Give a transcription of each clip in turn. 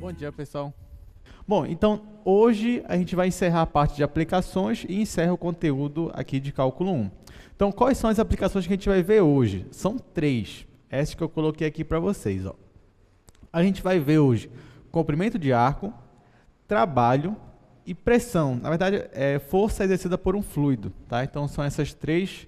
Bom dia, pessoal. Bom, então hoje a gente vai encerrar a parte de aplicações e encerra o conteúdo aqui de cálculo 1. Então, quais são as aplicações que a gente vai ver hoje? São 3. Essas que eu coloquei aqui para vocês. Ó. A gente vai ver hoje comprimento de arco, trabalho e pressão. Na verdade, é força exercida por um fluido. Tá? Então, são essas três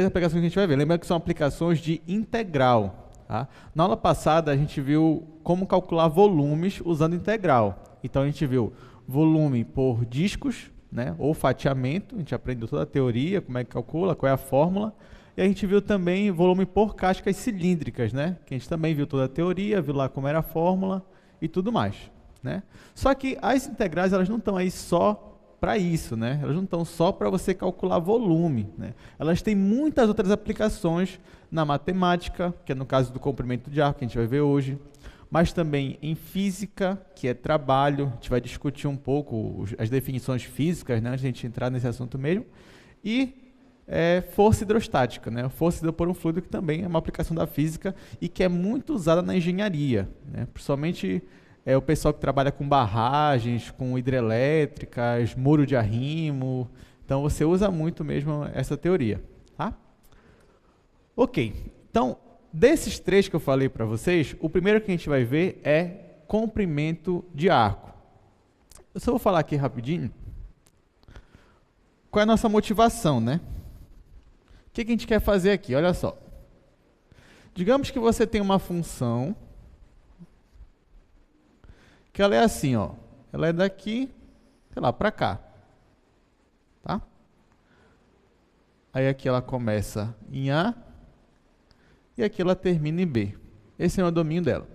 aplicações que a gente vai ver. Lembrando que são aplicações de integral. Tá? Na aula passada, a gente viu como calcular volumes usando integral. Então, a gente viu volume por discos, né, ou fatiamento, a gente aprendeu toda a teoria, como é que calcula, qual é a fórmula. E a gente viu também volume por cascas cilíndricas, né, que a gente também viu toda a teoria, viu lá como era a fórmula e tudo mais. Né? Só que as integrais, elas não estão aí só para isso, né? Elas não estão só para você calcular volume, né? Elas têm muitas outras aplicações na matemática, que é no caso do comprimento de arco, que a gente vai ver hoje, mas também em física, que é trabalho, a gente vai discutir um pouco as definições físicas, né, antes de a gente entrar nesse assunto mesmo, e força hidrostática, né? Força exercida por um fluido, que também é uma aplicação da física e que é muito usada na engenharia, né? Principalmente o pessoal que trabalha com barragens, com hidrelétricas, muro de arrimo. Então, você usa muito mesmo essa teoria. Tá? Ok. Então, desses 3 que eu falei para vocês, o primeiro que a gente vai ver é comprimento de arco. Eu só vou falar aqui rapidinho qual é a nossa motivação, né? O que a gente quer fazer aqui? Olha só. Digamos que você tem uma função que ela é assim, ó. Ela é daqui, sei lá, para cá. Tá? Aí aqui ela começa em A e aqui ela termina em B. Esse é o domínio dela.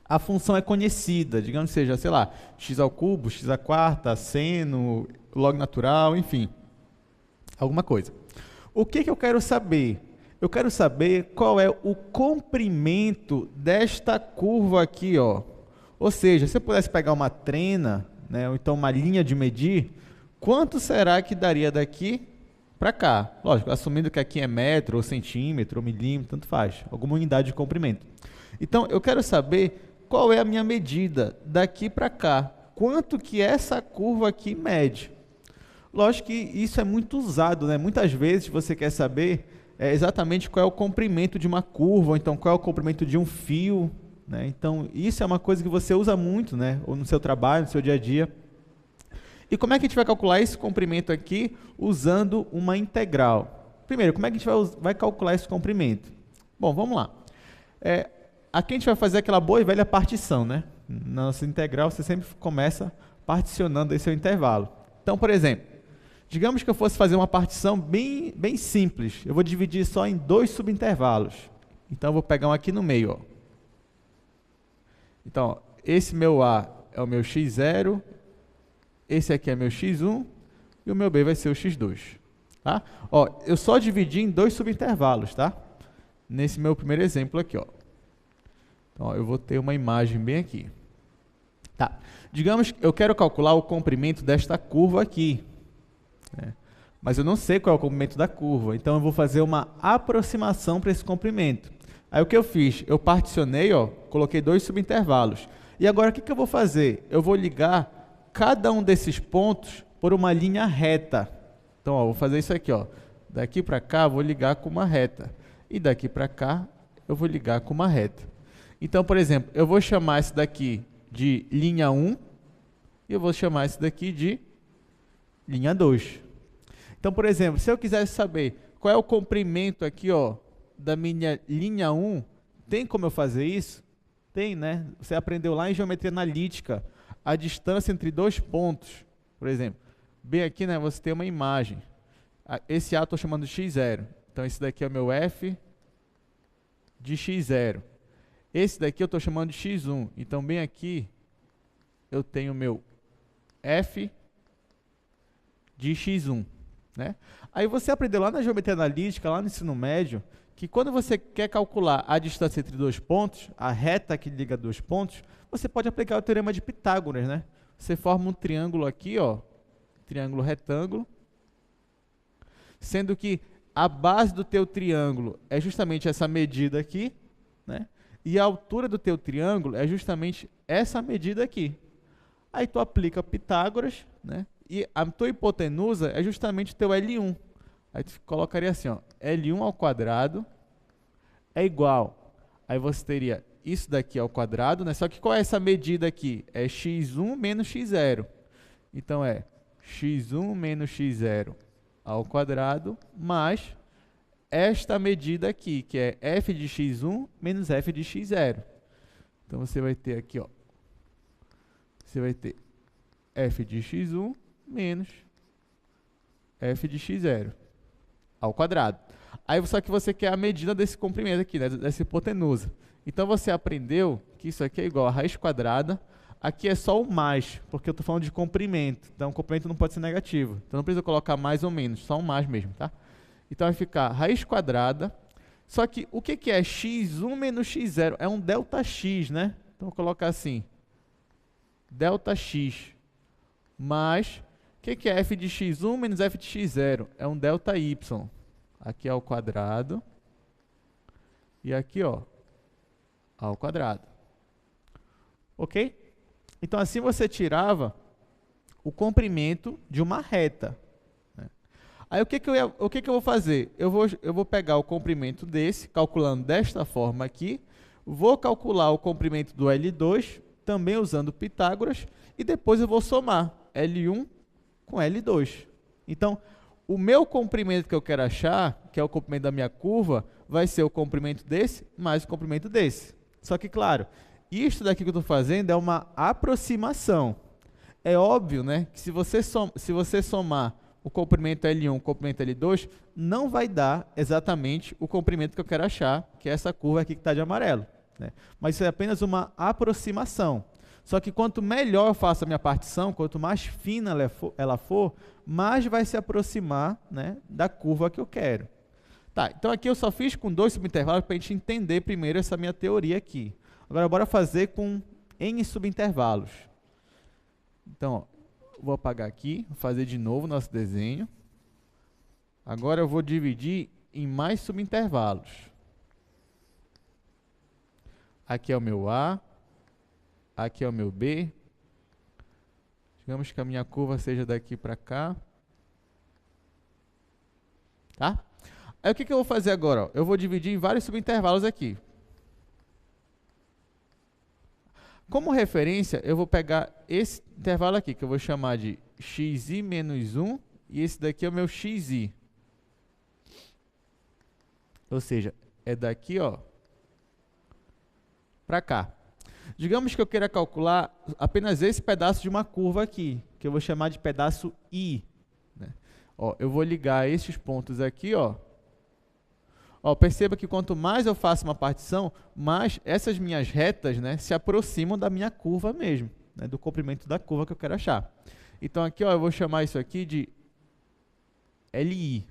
A função é conhecida, digamos que seja, sei lá, x ao cubo, x à quarta, seno, log natural, enfim. Alguma coisa. O que eu quero saber? Eu quero saber qual é o comprimento desta curva aqui, ó. Ou seja, se eu pudesse pegar uma trena, né, ou então uma linha de medir, quanto será que daria daqui para cá? Lógico, assumindo que aqui é metro, ou centímetro, ou milímetro, tanto faz, alguma unidade de comprimento. Então, eu quero saber qual é a minha medida daqui para cá. Quanto que essa curva aqui mede? Lógico que isso é muito usado, né? Muitas vezes você quer saber exatamente qual é o comprimento de uma curva, ou então qual é o comprimento de um fio, né? Então, isso é uma coisa que você usa muito, né? Ou no seu trabalho, no seu dia a dia. E como é que a gente vai calcular esse comprimento aqui usando uma integral? Primeiro, como é que a gente vai calcular esse comprimento? Bom, vamos lá. Aqui a gente vai fazer aquela boa e velha partição, né? Na nossa integral, você sempre começa particionando esse seu intervalo. Então, por exemplo, digamos que eu fosse fazer uma partição bem simples. Eu vou dividir só em 2 subintervalos. Então, eu vou pegar um aqui no meio, ó. Então, esse meu A é o meu x0, esse aqui é meu x1 e o meu B vai ser o x2. Tá? Ó, eu só dividi em 2 subintervalos, tá? Nesse meu primeiro exemplo aqui, ó. Então, ó, eu vou ter uma imagem bem aqui. Tá. Digamos que eu quero calcular o comprimento desta curva aqui, né? Mas eu não sei qual é o comprimento da curva, então eu vou fazer uma aproximação para esse comprimento. Aí o que eu fiz? Eu particionei, ó, coloquei 2 subintervalos. E agora o que eu vou fazer? Eu vou ligar cada um desses pontos por uma linha reta. Então, ó, vou fazer isso aqui, ó. Daqui para cá eu vou ligar com uma reta. E daqui para cá eu vou ligar com uma reta. Então, por exemplo, eu vou chamar esse daqui de linha 1 e eu vou chamar esse daqui de linha 2. Então, por exemplo, se eu quisesse saber qual é o comprimento aqui, ó, da minha linha 1, tem como eu fazer isso? Tem, né? Você aprendeu lá em geometria analítica a distância entre 2 pontos, por exemplo. Bem aqui, né, você tem uma imagem. Esse A eu estou chamando de x0. Então, esse daqui é o meu f de x0. Esse daqui eu estou chamando de x1. Então, bem aqui, eu tenho o meu f de x1. Né? Aí você aprendeu lá na geometria analítica, lá no ensino médio, que quando você quer calcular a distância entre 2 pontos, a reta que liga 2 pontos, você pode aplicar o teorema de Pitágoras, né? Você forma um triângulo aqui, ó, triângulo retângulo, sendo que a base do teu triângulo é justamente essa medida aqui, né? E a altura do teu triângulo é justamente essa medida aqui. Aí tu aplica Pitágoras, né? E a tua hipotenusa é justamente o teu L1. Aí tu colocaria assim, ó, L1 ao quadrado é igual. Aí você teria isso daqui ao quadrado, né? Só que qual é essa medida aqui? É x1 menos x0. Então é x1 menos x0 ao quadrado mais esta medida aqui, que é f de x1 menos f de x0. Então você vai ter aqui, ó, você vai ter f de x1 menos f de x0 ao quadrado. Aí só que você quer a medida desse comprimento aqui, né, dessa hipotenusa. Então você aprendeu que isso aqui é igual a raiz quadrada. Aqui é só o mais, porque eu estou falando de comprimento. Então o comprimento não pode ser negativo. Então não precisa colocar mais ou menos, só um mais mesmo, tá? Então vai ficar raiz quadrada. Só que o que é x1 menos x0? É um ΔX, né? Então vou colocar assim, ΔX mais, o que é f de x1 menos f de x0? É um ΔY. Aqui ao quadrado e aqui, ó, ao quadrado. Ok? Então assim você tirava o comprimento de uma reta. Né? Aí o que eu vou fazer? Eu vou pegar o comprimento desse, calculando desta forma aqui, vou calcular o comprimento do L2, também usando Pitágoras, e depois eu vou somar L1 com L2. Então, o meu comprimento que eu quero achar, que é o comprimento da minha curva, vai ser o comprimento desse mais o comprimento desse. Só que, claro, isso daqui que eu estou fazendo é uma aproximação. É óbvio, né, que se você somar o comprimento L1 com o comprimento L2, não vai dar exatamente o comprimento que eu quero achar, que é essa curva aqui que está de amarelo. Né? Mas isso é apenas uma aproximação. Só que quanto melhor eu faço a minha partição, quanto mais fina ela for, mais vai se aproximar, né, da curva que eu quero. Tá, então aqui eu só fiz com 2 subintervalos para a gente entender primeiro essa minha teoria aqui. Agora bora fazer com n subintervalos. Então, ó, vou apagar aqui, vou fazer de novo o nosso desenho. Agora eu vou dividir em mais subintervalos. Aqui é o meu A, aqui é o meu B. Digamos que a minha curva seja daqui para cá. Tá? Aí o que eu vou fazer agora? Ó? Eu vou dividir em vários subintervalos aqui. Como referência, eu vou pegar esse intervalo aqui, que eu vou chamar de xi menos 1, e esse daqui é o meu xi. Ou seja, é daqui, ó, para cá. Digamos que eu queira calcular apenas esse pedaço de uma curva aqui, que eu vou chamar de pedaço I. Né? Ó, eu vou ligar esses pontos aqui, ó. Ó, perceba que quanto mais eu faço uma partição, mais essas minhas retas, né, se aproximam da minha curva mesmo, né, do comprimento da curva que eu quero achar. Então aqui, ó, eu vou chamar isso aqui de LI.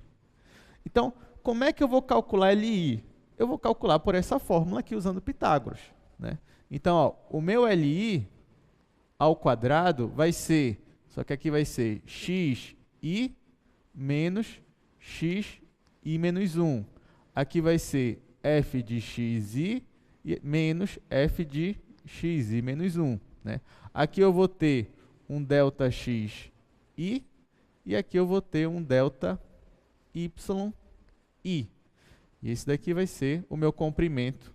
Então, como é que eu vou calcular LI? Eu vou calcular por essa fórmula aqui usando Pitágoras. Né? Então, ó, o meu LI ao quadrado vai ser, só que aqui vai ser xi menos xi menos 1. Aqui vai ser f de xi menos f de xi menos 1. Né? Aqui eu vou ter um ΔXi e aqui eu vou ter um ΔYi. E esse daqui vai ser o meu comprimento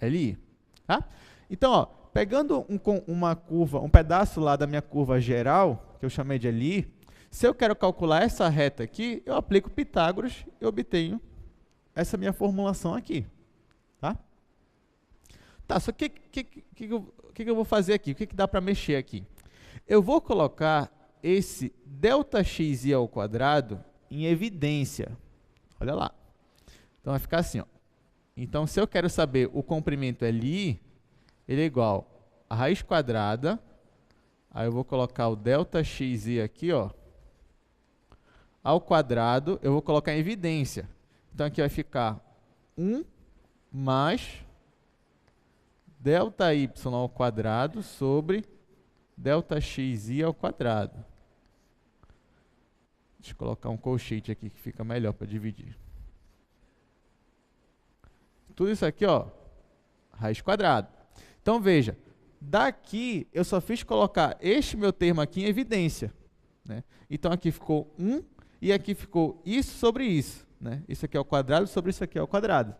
LI. Tá? Então, ó, pegando uma curva, um pedaço lá da minha curva geral, que eu chamei de LI, se eu quero calcular essa reta aqui, eu aplico Pitágoras e obtenho essa minha formulação aqui. Tá? Tá, só que eu vou fazer aqui? O que dá para mexer aqui? Eu vou colocar esse ΔXi ao quadrado em evidência. Olha lá. Então vai ficar assim, ó. Então, se eu quero saber o comprimento LI, ele é igual a raiz quadrada, aí eu vou colocar o ΔXi aqui, ó, ao quadrado, eu vou colocar em evidência. Então, aqui vai ficar 1 mais ΔY ao quadrado sobre ΔXi ao quadrado. Deixa eu colocar um colchete aqui que fica melhor para dividir. Tudo isso aqui, ó, raiz quadrada. Então, veja, daqui eu só fiz colocar este meu termo aqui em evidência, né? Então, aqui ficou 1 e aqui ficou isso sobre isso, né? Isso aqui é o quadrado sobre isso aqui é o quadrado.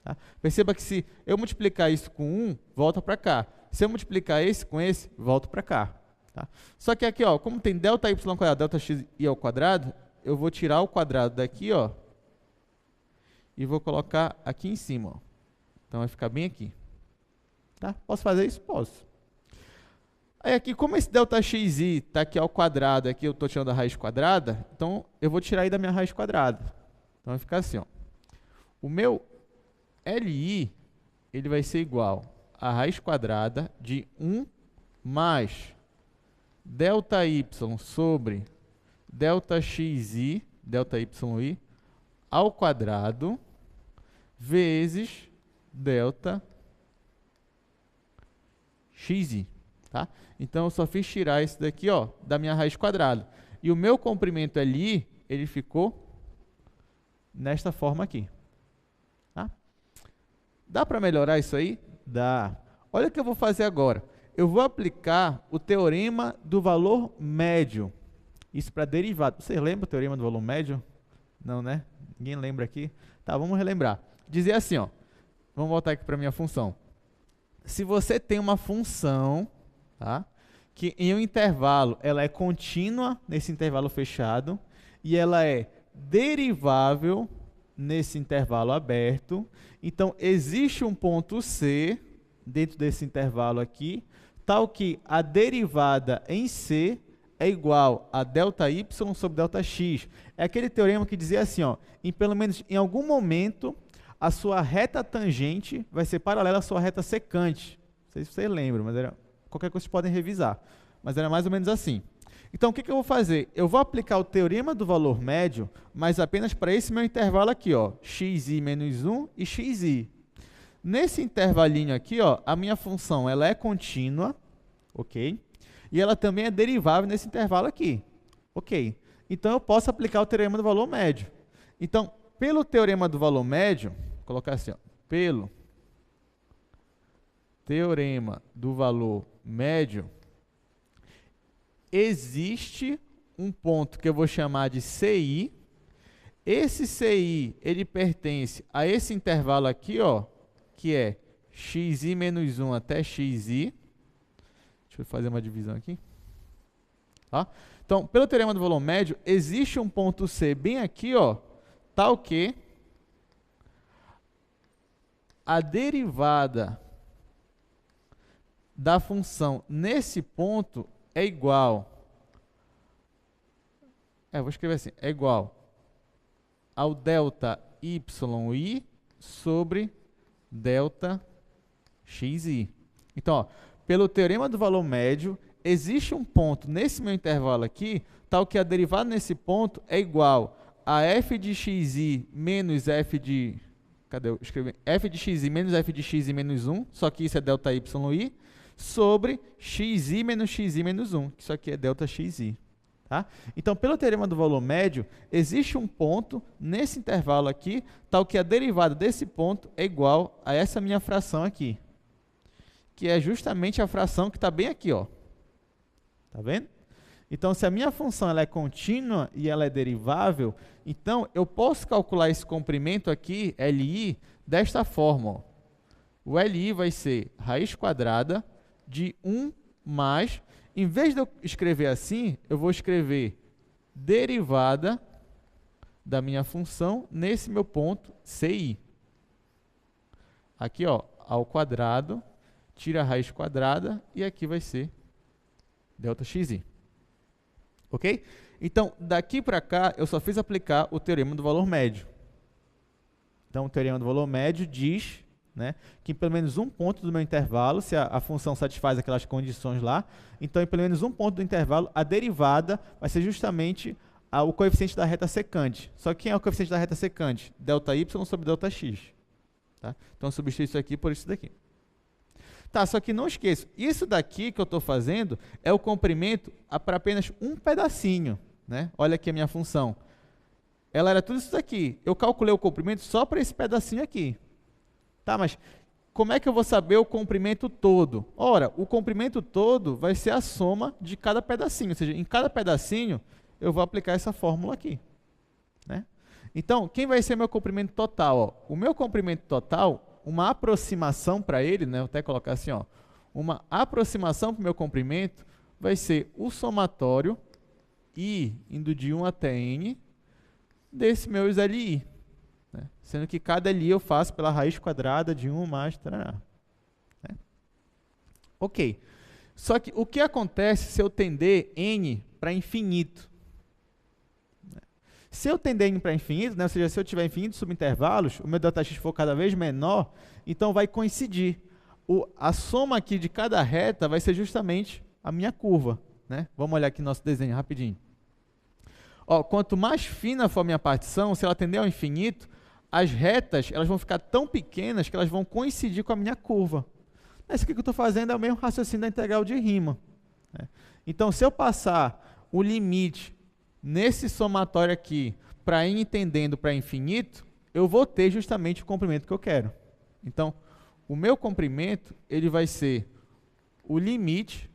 Tá? Perceba que se eu multiplicar isso com 1, volta para cá. Se eu multiplicar esse com esse, volta para cá. Tá? Só que aqui, ó, como tem delta y quadrado, delta x i ao quadrado, eu vou tirar o quadrado daqui, ó, e vou colocar aqui em cima. Ó. Então, vai ficar bem aqui. Tá? Posso fazer isso? Posso. Aí aqui, como esse ΔXi está aqui ao quadrado, aqui eu estou tirando a raiz quadrada, então eu vou tirar aí da minha raiz quadrada. Então vai ficar assim, ó. O meu Li, ele vai ser igual a raiz quadrada de 1 mais ΔY sobre ΔXi, ΔYi, ao quadrado, vezes ΔXi. Tá? Então, eu só fiz tirar esse daqui, ó, da minha raiz quadrada. E o meu comprimento Li, ele ficou nesta forma aqui. Tá? Dá para melhorar isso aí? Dá. Olha o que eu vou fazer agora. Eu vou aplicar o teorema do valor médio. Isso para derivada. Vocês lembram o teorema do valor médio? Não, né? Ninguém lembra aqui? Tá, vamos relembrar. Dizer assim, ó. Vamos voltar aqui para a minha função. Se você tem uma função... Tá? Que em um intervalo ela é contínua nesse intervalo fechado e ela é derivável nesse intervalo aberto. Então, existe um ponto C dentro desse intervalo aqui, tal que a derivada em C é igual a ΔY sobre ΔX. É aquele teorema que dizia assim, ó, pelo menos em algum momento, a sua reta tangente vai ser paralela à sua reta secante. Não sei se vocês lembram, mas era... Qualquer coisa vocês podem revisar, mas era mais ou menos assim. Então, o que eu vou fazer? Eu vou aplicar o teorema do valor médio, mas apenas para esse meu intervalo aqui, ó, xi menos 1 e xi. Nesse intervalinho aqui, ó, a minha função ela é contínua, ok? E ela também é derivável nesse intervalo aqui, ok? Então, eu posso aplicar o teorema do valor médio. Então, pelo teorema do valor médio, vou colocar assim, ó, pelo teorema do valor médio, existe um ponto que eu vou chamar de CI. Esse CI, ele pertence a esse intervalo aqui, ó, que é xi menos 1 até xi. Deixa eu fazer uma divisão aqui. Tá? Então, pelo teorema do valor médio, existe um ponto C bem aqui, ó, tal que a derivada da função nesse ponto é igual, vou escrever assim, é igual ao ΔYi sobre ΔXi. Então, ó, pelo teorema do valor médio, existe um ponto nesse meu intervalo aqui, tal que a derivada nesse ponto é igual a f de xi menos f de... Cadê? Eu escrevi f de xi menos f de xi menos 1, só que isso é ΔYi, sobre xi menos 1, que isso aqui é ΔXi. Tá? Então, pelo teorema do valor médio, existe um ponto nesse intervalo aqui, tal que a derivada desse ponto é igual a essa minha fração aqui, que é justamente a fração que está bem aqui, ó. Tá vendo? Então, se a minha função ela é contínua e ela é derivável, então eu posso calcular esse comprimento aqui, Li, desta forma. Ó. O Li vai ser raiz quadrada de 1 mais, em vez de eu escrever assim, eu vou escrever derivada da minha função nesse meu ponto CI. Aqui, ó, ao quadrado, tira a raiz quadrada e aqui vai ser ΔXi. Ok? Então, daqui para cá, eu só fiz aplicar o teorema do valor médio. Então, o teorema do valor médio diz... né, que em pelo menos um ponto do meu intervalo, se a função satisfaz aquelas condições lá, então em pelo menos um ponto do intervalo, a derivada vai ser justamente o coeficiente da reta secante. Só que quem é o coeficiente da reta secante? ΔY sobre ΔX. Tá? Então, eu substituo isso aqui por isso daqui. Tá, só que não esqueça, isso daqui que eu estou fazendo é o comprimento para apenas um pedacinho. Né? Olha aqui a minha função. Ela era tudo isso daqui. Eu calculei o comprimento só para esse pedacinho aqui. Tá, mas como é que eu vou saber o comprimento todo? Ora, o comprimento todo vai ser a soma de cada pedacinho, ou seja, em cada pedacinho eu vou aplicar essa fórmula aqui, né? Então, quem vai ser meu comprimento total? Ó? O meu comprimento total, uma aproximação para ele, né? Vou até colocar assim, ó, uma aproximação para o meu comprimento vai ser o somatório I indo de 1 até N desse meus LI. Né? Sendo que cada LI eu faço pela raiz quadrada de 1 mais tarará. Né? Ok. Só que o que acontece se eu tender N para infinito? Se eu tender N para infinito, né? Ou seja, se eu tiver infinitos subintervalos, o meu Δx for cada vez menor, então vai coincidir. A soma aqui de cada reta vai ser justamente a minha curva. Né? Vamos olhar aqui no nosso desenho rapidinho. Ó, quanto mais fina for a minha partição, se ela tender ao infinito, as retas elas vão ficar tão pequenas que elas vão coincidir com a minha curva. Isso aqui que eu estou fazendo é o mesmo raciocínio da integral de Riemann. Né? Então, se eu passar o limite nesse somatório aqui para ir tendendo para infinito, eu vou ter justamente o comprimento que eu quero. Então, o meu comprimento ele vai ser o limite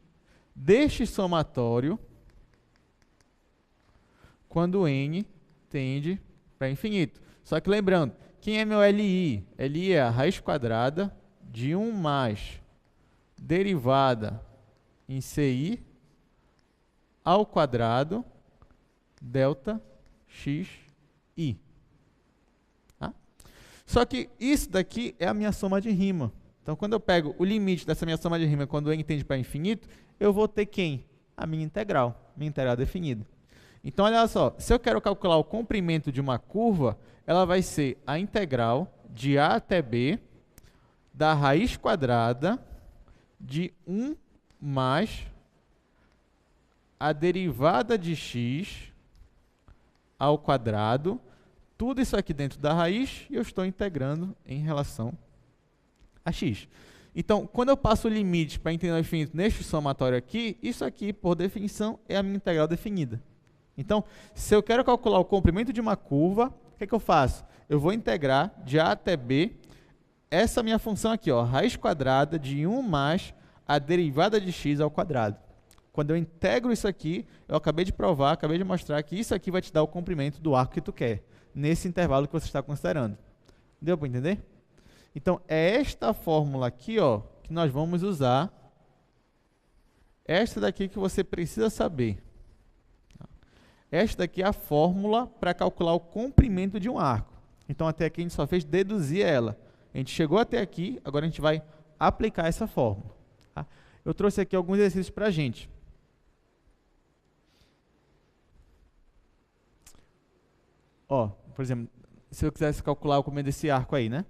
deste somatório quando n tende para infinito. Só que lembrando, quem é meu LI? LI é a raiz quadrada de 1 mais derivada em CI ao quadrado delta xi. Tá? Só que isso daqui é a minha soma de Riemann. Então, quando eu pego o limite dessa minha soma de Riemann quando n tende para infinito, eu vou ter quem? A minha integral definida. Então, olha só, se eu quero calcular o comprimento de uma curva, ela vai ser a integral de A até B da raiz quadrada de 1 mais a derivada de x ao quadrado, tudo isso aqui dentro da raiz, e eu estou integrando em relação a x. Então, quando eu passo o limite para integral infinito neste somatório aqui, isso aqui, por definição, é a minha integral definida. Então, se eu quero calcular o comprimento de uma curva, o que é que eu faço? Eu vou integrar de A até B essa minha função aqui, ó, raiz quadrada de 1 mais a derivada de x ao quadrado. Quando eu integro isso aqui, eu acabei de provar, acabei de mostrar que isso aqui vai te dar o comprimento do arco que tu quer, nesse intervalo que você está considerando. Deu para entender? Então, é esta fórmula aqui, ó, que nós vamos usar. Esta daqui que você precisa saber. Esta daqui é a fórmula para calcular o comprimento de um arco. Então, até aqui a gente só fez deduzir ela. A gente chegou até aqui, agora a gente vai aplicar essa fórmula. Tá? Eu trouxe aqui alguns exercícios para a gente. Ó, por exemplo, se eu quisesse calcular o comprimento desse arco aí, né?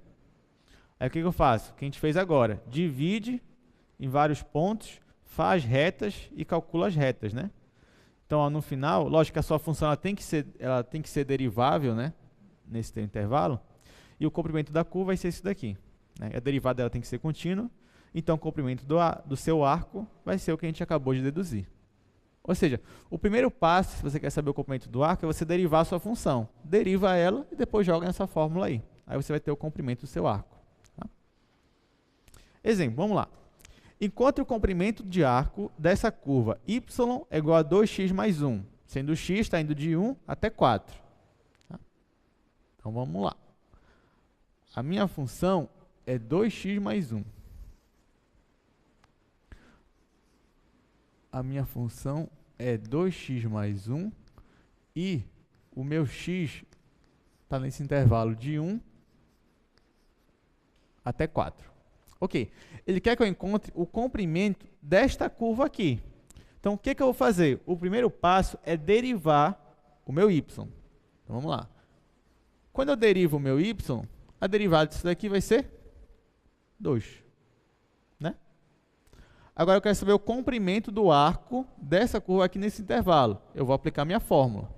Aí o que eu faço? O que a gente fez agora? Divide em vários pontos, faz retas e calcula as retas, né? Então, ó, no final, lógico que a sua função ela tem que ser derivável, né? Nesse teu intervalo. E o comprimento da curva vai ser esse daqui. Né? A derivada dela tem que ser contínua. Então, o comprimento do seu arco vai ser o que a gente acabou de deduzir. Ou seja, o primeiro passo, se você quer saber o comprimento do arco, é você derivar a sua função. Deriva ela e depois joga nessa fórmula aí. Aí você vai ter o comprimento do seu arco. Tá? Exemplo, vamos lá. Encontre o comprimento de arco dessa curva y é igual a 2x mais 1, sendo x está indo de 1 até 4. Tá? Então, vamos lá. A minha função é 2x mais 1. A minha função é 2x mais 1 e o meu x está nesse intervalo de 1 até 4. Ok, ele quer que eu encontre o comprimento desta curva aqui. Então, o que eu vou fazer? O primeiro passo é derivar o meu y. Então, vamos lá. Quando eu derivo o meu y, a derivada disso daqui vai ser 2. Né? Agora, eu quero saber o comprimento do arco dessa curva aqui nesse intervalo. Eu vou aplicar minha fórmula.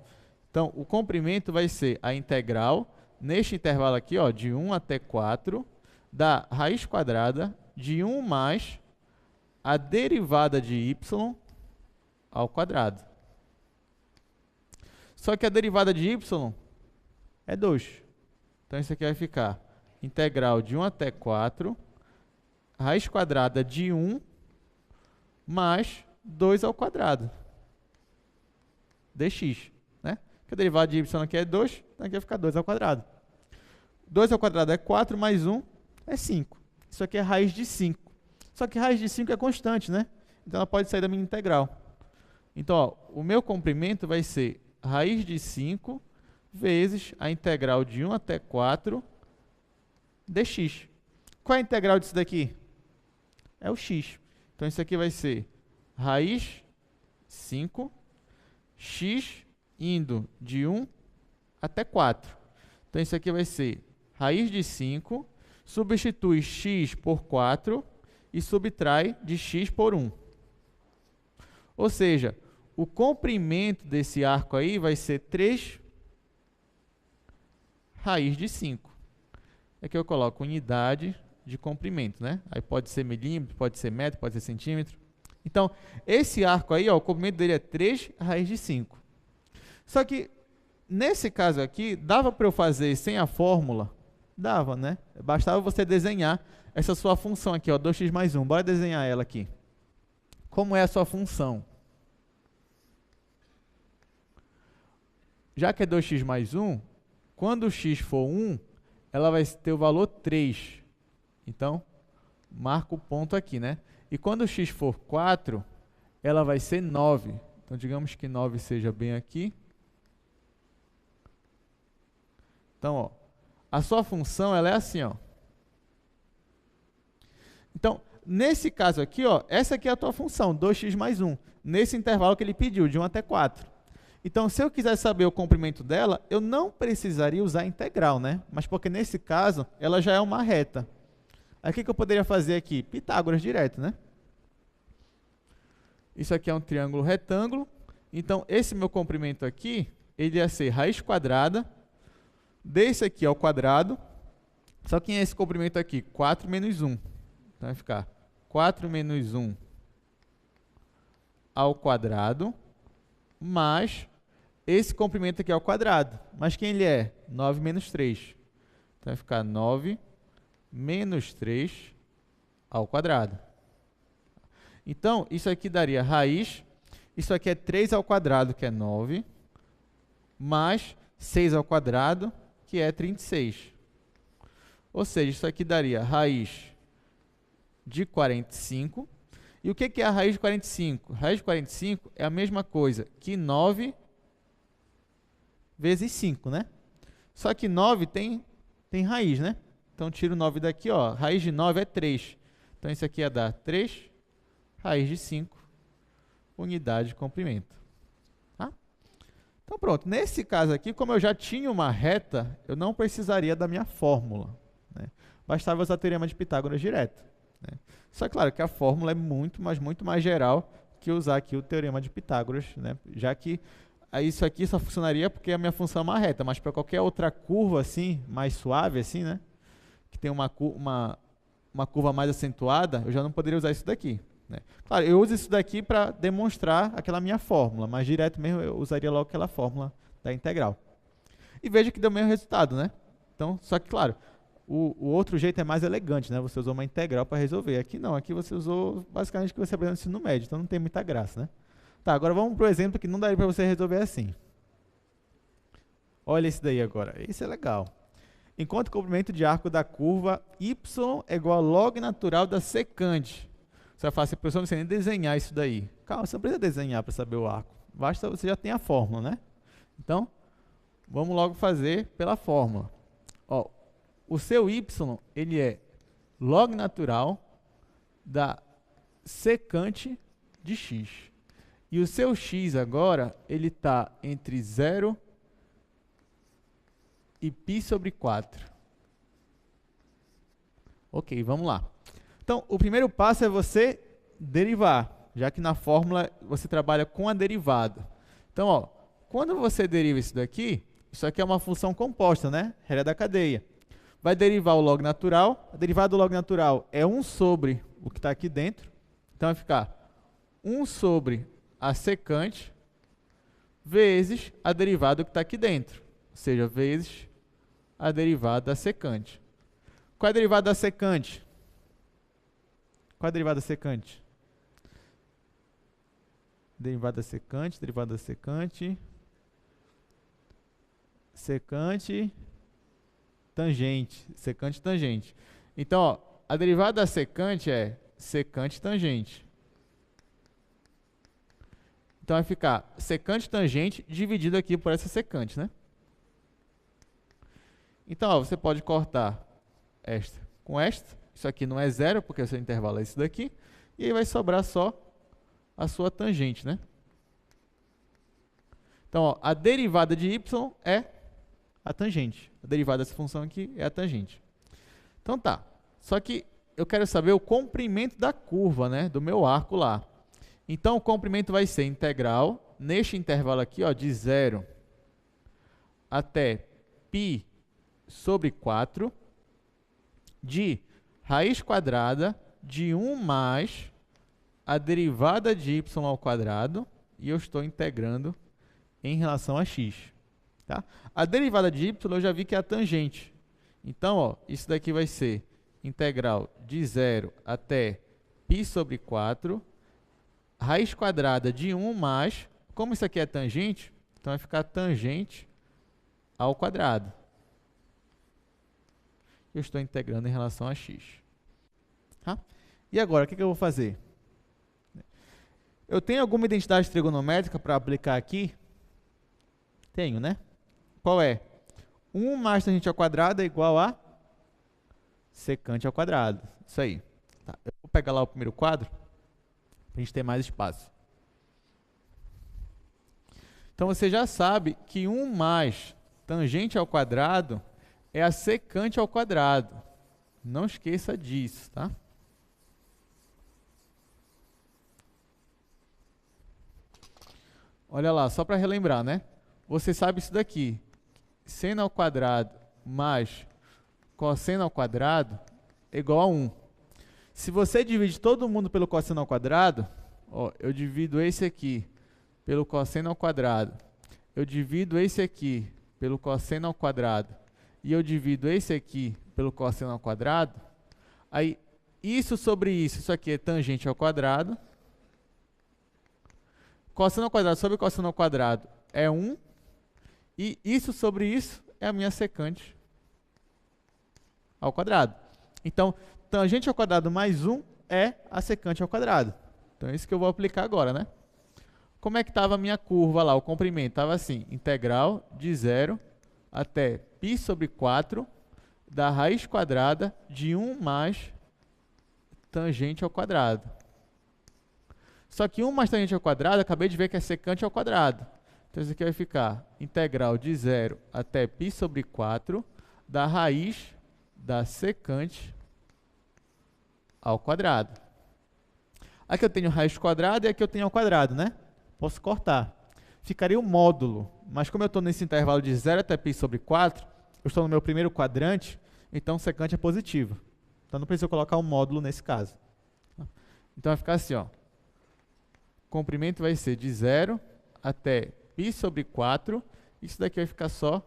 Então, o comprimento vai ser a integral, neste intervalo aqui, ó, de 1 até 4, da raiz quadrada de 1 mais a derivada de y ao quadrado. Só que a derivada de y é 2. Então, isso aqui vai ficar integral de 1 até 4 raiz quadrada de 1 mais 2 ao quadrado dx, né? Porque a derivada de y aqui é 2, então aqui vai ficar 2 ao quadrado. 2 ao quadrado é 4, mais 1 é 5. Isso aqui é raiz de 5. Só que raiz de 5 é constante, né? Então ela pode sair da minha integral. Então, ó, o meu comprimento vai ser raiz de 5 vezes a integral de 1 até 4 dx. Qual é a integral disso daqui? É o x. Então, isso aqui vai ser raiz 5, x indo de 1 até 4. Então, isso aqui vai ser raiz de 5, substitui x por 4 e subtrai de x por 1. Ou seja, o comprimento desse arco aí vai ser 3 raiz de 5. Aqui eu coloco unidade de comprimento, né? Aí pode ser milímetro, pode ser metro, pode ser centímetro. Então, esse arco aí, ó, o comprimento dele é 3 raiz de 5. Só que, nesse caso aqui, dava para eu fazer sem a fórmula? Dava, né? Bastava você desenhar essa sua função aqui, ó, 2x mais 1. Bora desenhar ela aqui. Como é a sua função? Já que é 2x mais 1, quando o x for 1, ela vai ter o valor 3. Então, marca o ponto aqui, né? E quando o x for 4, ela vai ser 9. Então, digamos que 9 seja bem aqui. Então, ó, a sua função ela é assim, ó. Então, nesse caso aqui, ó, essa aqui é a tua função, 2x mais 1. Nesse intervalo que ele pediu, de 1 até 4. Então, se eu quiser saber o comprimento dela, eu não precisaria usar a integral, né? Mas porque nesse caso, ela já é uma reta. Aí o que eu poderia fazer aqui? Pitágoras direto, né? Isso aqui é um triângulo retângulo. Então, esse meu comprimento aqui, ele ia ser raiz quadrada desse aqui ao quadrado. Só que é esse comprimento aqui? 4 menos 1. Então, vai ficar 4 menos 1 ao quadrado, mais esse comprimento aqui ao quadrado. Mas quem ele é? 9 menos 3. Então, vai ficar 9 menos 3 ao quadrado. Então, isso aqui daria raiz. Isso aqui é 3 ao quadrado, que é 9, mais 6 ao quadrado, que é 36. Ou seja, isso aqui daria raiz de 45. E o que é a raiz de 45? Raiz de 45 é a mesma coisa que 9 vezes 5, né? Só que 9 tem raiz, né? Então, tiro 9 daqui, ó. Raiz de 9 é 3. Então, isso aqui ia dar 3 raiz de 5, unidade de comprimento. Tá? Então, pronto. Nesse caso aqui, como eu já tinha uma reta, eu não precisaria da minha fórmula, né? Bastava usar o teorema de Pitágoras direto, né? Só que, claro, que a fórmula é muito mais geral que usar aqui o teorema de Pitágoras, né? Já que isso aqui só funcionaria porque a minha função é uma reta, mas para qualquer outra curva assim, mais suave assim, né? Que tem uma curva mais acentuada, eu já não poderia usar isso daqui, né? Claro, eu uso isso daqui para demonstrar aquela minha fórmula, mas direto mesmo eu usaria logo aquela fórmula da integral. E veja que deu o mesmo resultado, né? Então, só que, claro, o outro jeito é mais elegante, né? Você usou uma integral para resolver. Aqui não, aqui você usou basicamente o que você aprendeu no ensino médio, então não tem muita graça, né? Tá, agora vamos para o exemplo que não daria para você resolver assim. Olha esse daí agora, esse é legal. Enquanto o comprimento de arco da curva y é igual a log natural da secante. Você vai falar assim, professor, não sei nem desenhar isso daí. Calma, você não precisa desenhar para saber o arco. Basta você já tem a fórmula, né? Então, vamos logo fazer pela fórmula. Ó, o seu y, ele é log natural da secante de x. E o seu x agora, ele está entre 0 e π sobre 4. Ok, vamos lá. Então, o primeiro passo é você derivar, já que na fórmula você trabalha com a derivada. Então, ó, quando você deriva isso daqui, isso aqui é uma função composta, né? Regra da cadeia. Vai derivar o log natural. A derivada do log natural é 1 sobre o que está aqui dentro. Então, vai ficar 1 sobre a secante vezes a derivada do que está aqui dentro. Ou seja, vezes a derivada da secante. Qual é a derivada da secante? Qual é a derivada secante? Derivada secante, derivada secante, secante, tangente, secante, tangente. Então, ó, a derivada da secante é secante, tangente. Então, vai ficar secante, tangente, dividido aqui por essa secante, né? Então, ó, você pode cortar esta com esta. Isso aqui não é zero, porque o seu intervalo é esse daqui. E aí vai sobrar só a sua tangente, né? Então, ó, a derivada de y é a tangente. A derivada dessa função aqui é a tangente. Então tá. Só que eu quero saber o comprimento da curva, né? Do meu arco lá. Então, o comprimento vai ser integral, neste intervalo aqui, ó, de 0 até π sobre 4, de raiz quadrada de 1 mais a derivada de y ao quadrado, e eu estou integrando em relação a x. Tá? A derivada de y eu já vi que é a tangente. Então, ó, isso daqui vai ser integral de 0 até π sobre 4, raiz quadrada de 1 mais, como isso aqui é tangente, então vai ficar tangente ao quadrado. Eu estou integrando em relação a x. Tá? E agora, o que eu vou fazer? Eu tenho alguma identidade trigonométrica para aplicar aqui? Tenho, né? Qual é? 1 mais tangente ao quadrado é igual a secante ao quadrado. Isso aí. Tá. Eu vou pegar lá o primeiro quadro, para a gente ter mais espaço. Então, você já sabe que 1 mais tangente ao quadrado é a secante ao quadrado. Não esqueça disso, tá? Olha lá, só para relembrar, né? Você sabe isso daqui. Seno ao quadrado mais cosseno ao quadrado é igual a 1. Se você divide todo mundo pelo cosseno ao quadrado, ó, eu divido esse aqui pelo cosseno ao quadrado, eu divido esse aqui pelo cosseno ao quadrado, e eu divido esse aqui pelo cosseno ao quadrado, aí isso sobre isso aqui é tangente ao quadrado, cosseno ao quadrado sobre cosseno ao quadrado é 1, e isso sobre isso é a minha secante ao quadrado. Então, tangente ao quadrado mais 1 é a secante ao quadrado. Então, é isso que eu vou aplicar agora, né? Como é que estava a minha curva lá, o comprimento? Estava assim, integral de 0 até π sobre 4 da raiz quadrada de 1 mais tangente ao quadrado. Só que 1 mais tangente ao quadrado, acabei de ver que é secante ao quadrado. Então, isso aqui vai ficar integral de 0 até π sobre 4 da raiz da secante ao quadrado. Aqui eu tenho raiz quadrada e aqui eu tenho ao quadrado, né? Posso cortar. Ficaria o módulo, mas como eu estou nesse intervalo de 0 até π sobre 4, eu estou no meu primeiro quadrante, então secante é positivo. Então não precisa colocar um módulo nesse caso. Então vai ficar assim, ó. O comprimento vai ser de 0 até π sobre 4, isso daqui vai ficar só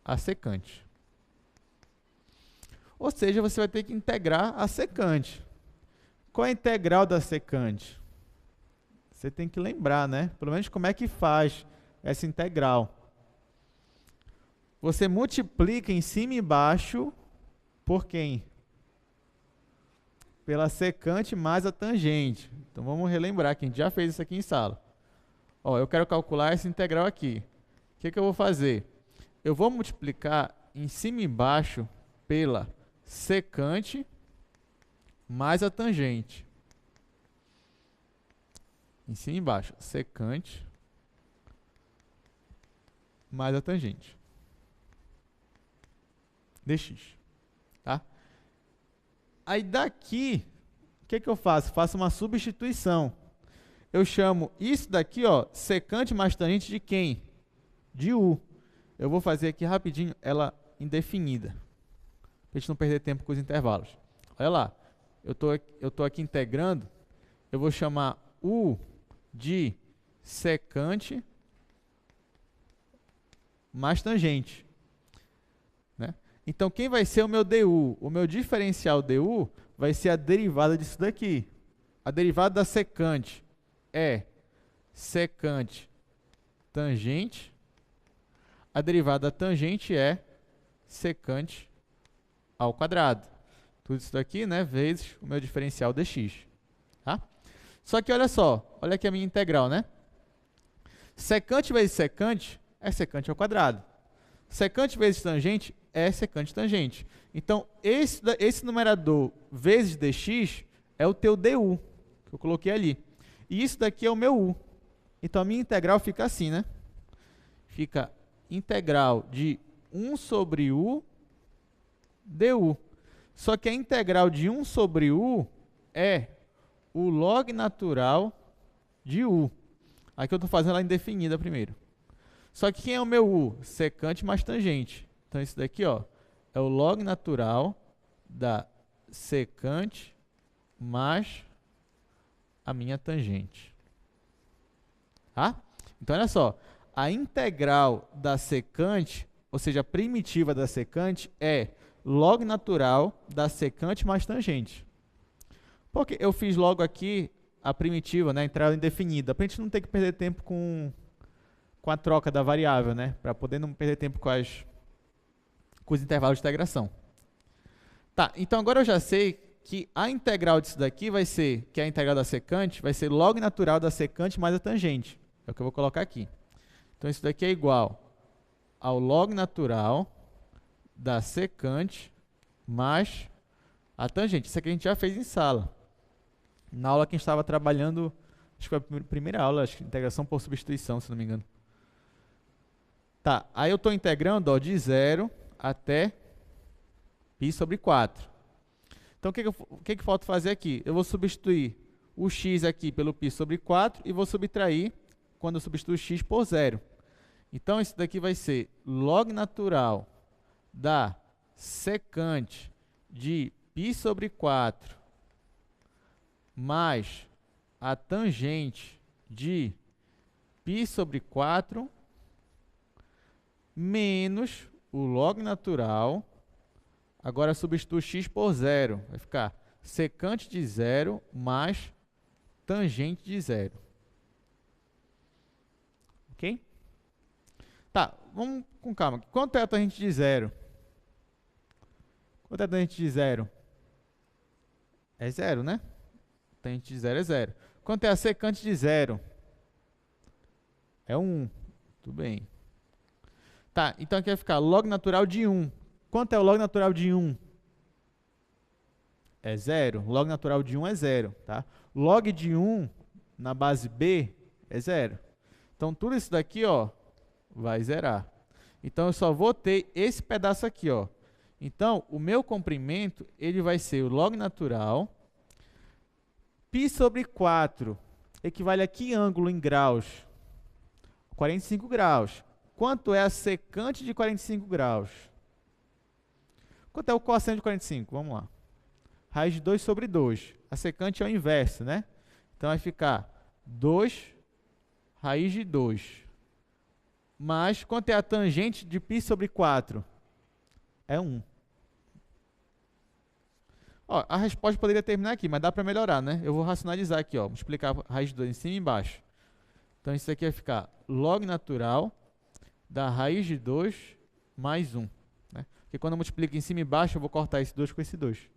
a secante. Ou seja, você vai ter que integrar a secante. Qual é a integral da secante? Você tem que lembrar, né? Pelo menos como é que faz essa integral. Você multiplica em cima e embaixo por quem? Pela secante mais a tangente. Então, vamos relembrar que a gente já fez isso aqui em sala. Ó, eu quero calcular essa integral aqui. O que eu vou fazer? Eu vou multiplicar em cima e embaixo pela secante mais a tangente. Em cima e embaixo, secante mais a tangente dx. Tá? Aí daqui, o que eu faço? Faço uma substituição. Eu chamo isso daqui, ó, secante mais tangente de quem? De u. Eu vou fazer aqui rapidinho ela indefinida, para a gente não perder tempo com os intervalos. Olha lá, eu tô aqui integrando, eu vou chamar u de secante mais tangente, né? Então, quem vai ser o meu DU? O meu diferencial DU vai ser a derivada disso daqui. A derivada da secante é secante tangente. A derivada da tangente é secante ao quadrado. Tudo isso daqui, né, vezes o meu diferencial dx. Tá? Só que olha só, olha aqui a minha integral, né? Secante vezes secante é secante ao quadrado. Secante vezes tangente é secante tangente. Então, esse numerador vezes dx é o teu du, que eu coloquei ali. E isso daqui é o meu u. Então, a minha integral fica assim, né? Fica integral de 1 sobre u du. Só que a integral de 1 sobre u é o log natural de u. Aqui eu estou fazendo ela indefinida primeiro. Só que quem é o meu u? Secante mais tangente. Então, isso daqui, ó, é o log natural da secante mais a minha tangente. Tá? Então, olha só. A integral da secante, ou seja, a primitiva da secante, é log natural da secante mais tangente. Porque eu fiz logo aqui a primitiva, né, a integral indefinida, para a gente não ter que perder tempo com a troca da variável, né, para poder não perder tempo com os intervalos de integração. Tá, então agora eu já sei que a integral disso daqui vai ser, que é a integral da secante, vai ser log natural da secante mais a tangente. É o que eu vou colocar aqui. Então, isso daqui é igual ao log natural da secante mais a tangente. Isso aqui a gente já fez em sala. Na aula que a gente estava trabalhando, acho que foi a primeira aula, acho que integração por substituição, se não me engano. Tá, aí eu estou integrando, ó, de 0 até π sobre 4. Então, o que falta fazer aqui? Eu vou substituir o x aqui pelo π sobre 4 e vou subtrair, quando eu substituo x, por 0. Então, isso daqui vai ser log natural da secante de π sobre 4 mais a tangente de π sobre 4 menos o log natural. Agora, substituo x por 0. Vai ficar secante de 0 mais tangente de 0. Ok? Tá, vamos com calma. Quanto é a tangente de 0? Quanto é a tangente de 0? É 0, né? Tangente de 0 é 0. Quanto é a secante de 0? É 1. Tudo bem. Tá, então aqui vai ficar log natural de 1. Quanto é o log natural de 1? É 0. Log natural de 1 é 0. Tá? Log de 1 na base B é 0. Então, tudo isso daqui, ó, vai zerar. Então, eu só vou ter esse pedaço aqui, ó. Então, o meu comprimento, ele vai ser o log natural. Π sobre 4 equivale a que ângulo em graus? 45 graus. Quanto é a secante de 45 graus? Quanto é o cosseno de 45? Vamos lá. Raiz de 2 sobre 2. A secante é o inverso, né? Então, vai ficar 2 raiz de 2. Mas, quanto é a tangente de π sobre 4? É 1. Ó, a resposta poderia terminar aqui, mas dá para melhorar, né? Eu vou racionalizar aqui, ó. Multiplicar a raiz de 2 em cima e embaixo. Então, isso aqui vai ficar log natural da raiz de 2 mais 1. Né? Porque quando eu multiplico em cima e embaixo, eu vou cortar esse 2 com esse 2.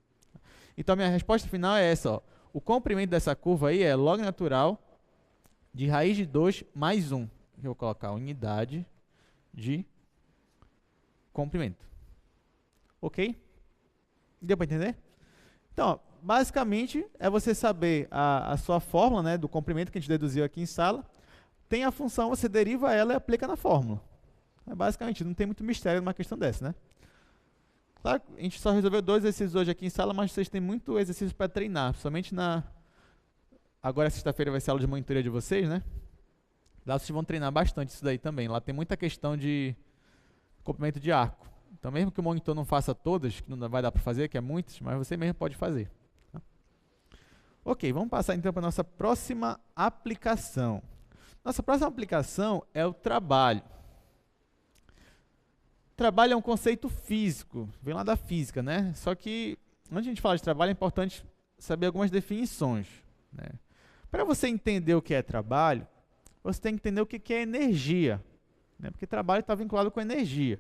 Então, a minha resposta final é essa, ó. O comprimento dessa curva aí é log natural de raiz de 2 mais 1. Eu vou colocar unidade de comprimento. Ok? Deu para entender? Então, ó, basicamente, é você saber a sua fórmula, né, do comprimento que a gente deduziu aqui em sala. Tem a função, você deriva ela e aplica na fórmula. Basicamente, não tem muito mistério numa questão dessa, né? Claro, a gente só resolveu 2 exercícios hoje aqui em sala, mas vocês têm muito exercício para treinar, somente agora, sexta-feira, vai ser a aula de monitoria de vocês, né? Lá vocês vão treinar bastante isso daí também. Lá tem muita questão de comprimento de arco. Então, mesmo que o monitor não faça todas, que não vai dar para fazer, que é muitas, mas você mesmo pode fazer. Tá? Ok, vamos passar então para a nossa próxima aplicação. Nossa próxima aplicação é o trabalho. Trabalho é um conceito físico, vem lá da física, né? Só que, antes de a gente falar de trabalho, é importante saber algumas definições, né? Para você entender o que é trabalho, você tem que entender o que é energia, né? Porque trabalho está vinculado com energia.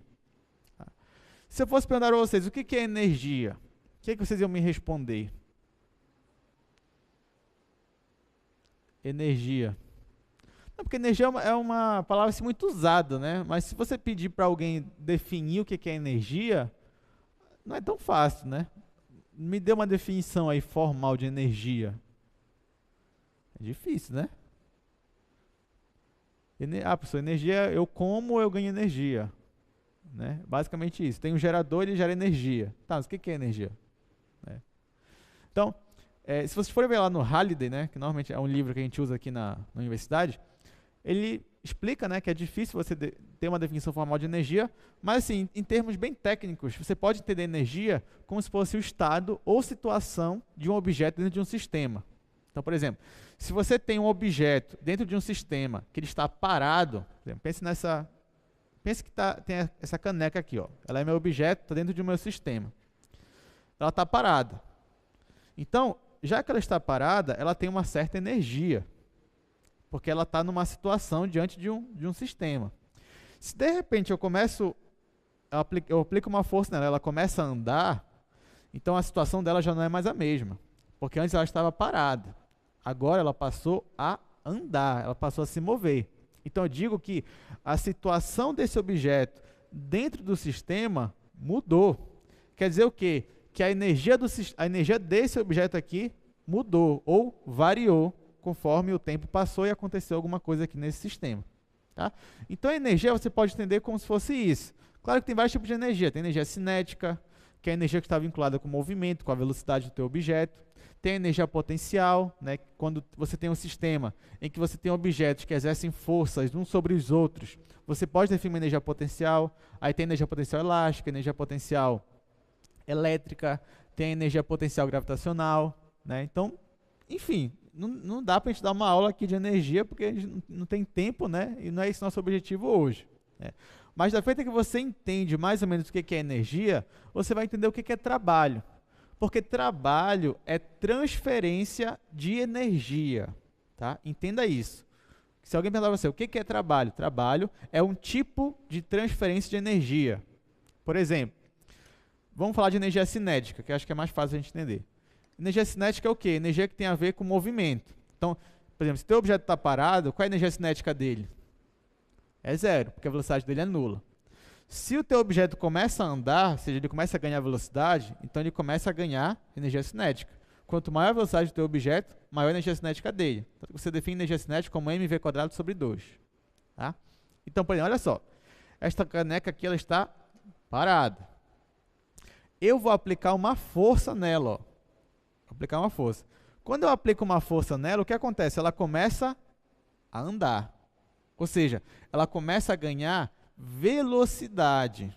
Tá? Se eu fosse perguntar a vocês o que é energia, o que vocês iam me responder? Energia. Não, porque energia é uma palavra assim, muito usada, né? Mas se você pedir para alguém definir o que é energia, não é tão fácil, né? Me dê uma definição aí formal de energia. É difícil, né? Professor, energia, eu como, eu ganho energia. Né? Basicamente isso. Tem um gerador, ele gera energia. Tá, mas o que é energia? Então, se vocês forem ver lá no Halliday, né, que normalmente é um livro que a gente usa aqui na universidade, ele explica, né, que é difícil você ter uma definição formal de energia, mas assim, em termos bem técnicos, você pode entender energia como se fosse o estado ou situação de um objeto dentro de um sistema. Então, por exemplo, se você tem um objeto dentro de um sistema que ele está parado, por exemplo, pense que tem essa caneca aqui, ó. Ela é meu objeto, está dentro do meu sistema. Ela está parada. Então, já que ela está parada, ela tem uma certa energia, porque ela está numa situação diante de um sistema. Se de repente eu aplico uma força nela, ela começa a andar, então a situação dela já não é mais a mesma, porque antes ela estava parada. Agora ela passou a andar, ela passou a se mover. Então eu digo que a situação desse objeto dentro do sistema mudou. Quer dizer o quê? Que a energia desse objeto aqui mudou ou variou conforme o tempo passou e aconteceu alguma coisa aqui nesse sistema. Tá? Então a energia você pode entender como se fosse isso. Claro que tem vários tipos de energia. Tem energia cinética, que é a energia que está vinculada com o movimento, com a velocidade do teu objeto. Tem a energia potencial, né? Quando você tem um sistema em que você tem objetos que exercem forças uns sobre os outros, você pode definir uma energia potencial. Aí tem energia potencial elástica, energia potencial elétrica, tem a energia potencial gravitacional, né? Então, enfim, não dá para a gente dar uma aula aqui de energia, porque a gente não tem tempo, né? E não é esse nosso objetivo hoje. Né? Mas da feita que você entende mais ou menos o que é energia, você vai entender o que é trabalho. Porque trabalho é transferência de energia. Tá? Entenda isso. Se alguém perguntar para você, o que é trabalho? Trabalho é um tipo de transferência de energia. Por exemplo, vamos falar de energia cinética, que eu acho que é mais fácil a gente entender. Energia cinética é o quê? Energia que tem a ver com movimento. Então, por exemplo, se o teu objeto está parado, qual é a energia cinética dele? É zero, porque a velocidade dele é nula. Se o teu objeto começa a andar, ou seja, ele começa a ganhar velocidade, então ele começa a ganhar energia cinética. Quanto maior a velocidade do teu objeto, maior a energia cinética dele. Então, você define energia cinética como mv² sobre 2. Tá? Então, por exemplo, olha só. Esta caneca aqui ela está parada. Eu vou aplicar uma força nela. Ó. Vou aplicar uma força. Quando eu aplico uma força nela, o que acontece? Ela começa a andar. Ou seja, ela começa a ganhar velocidade.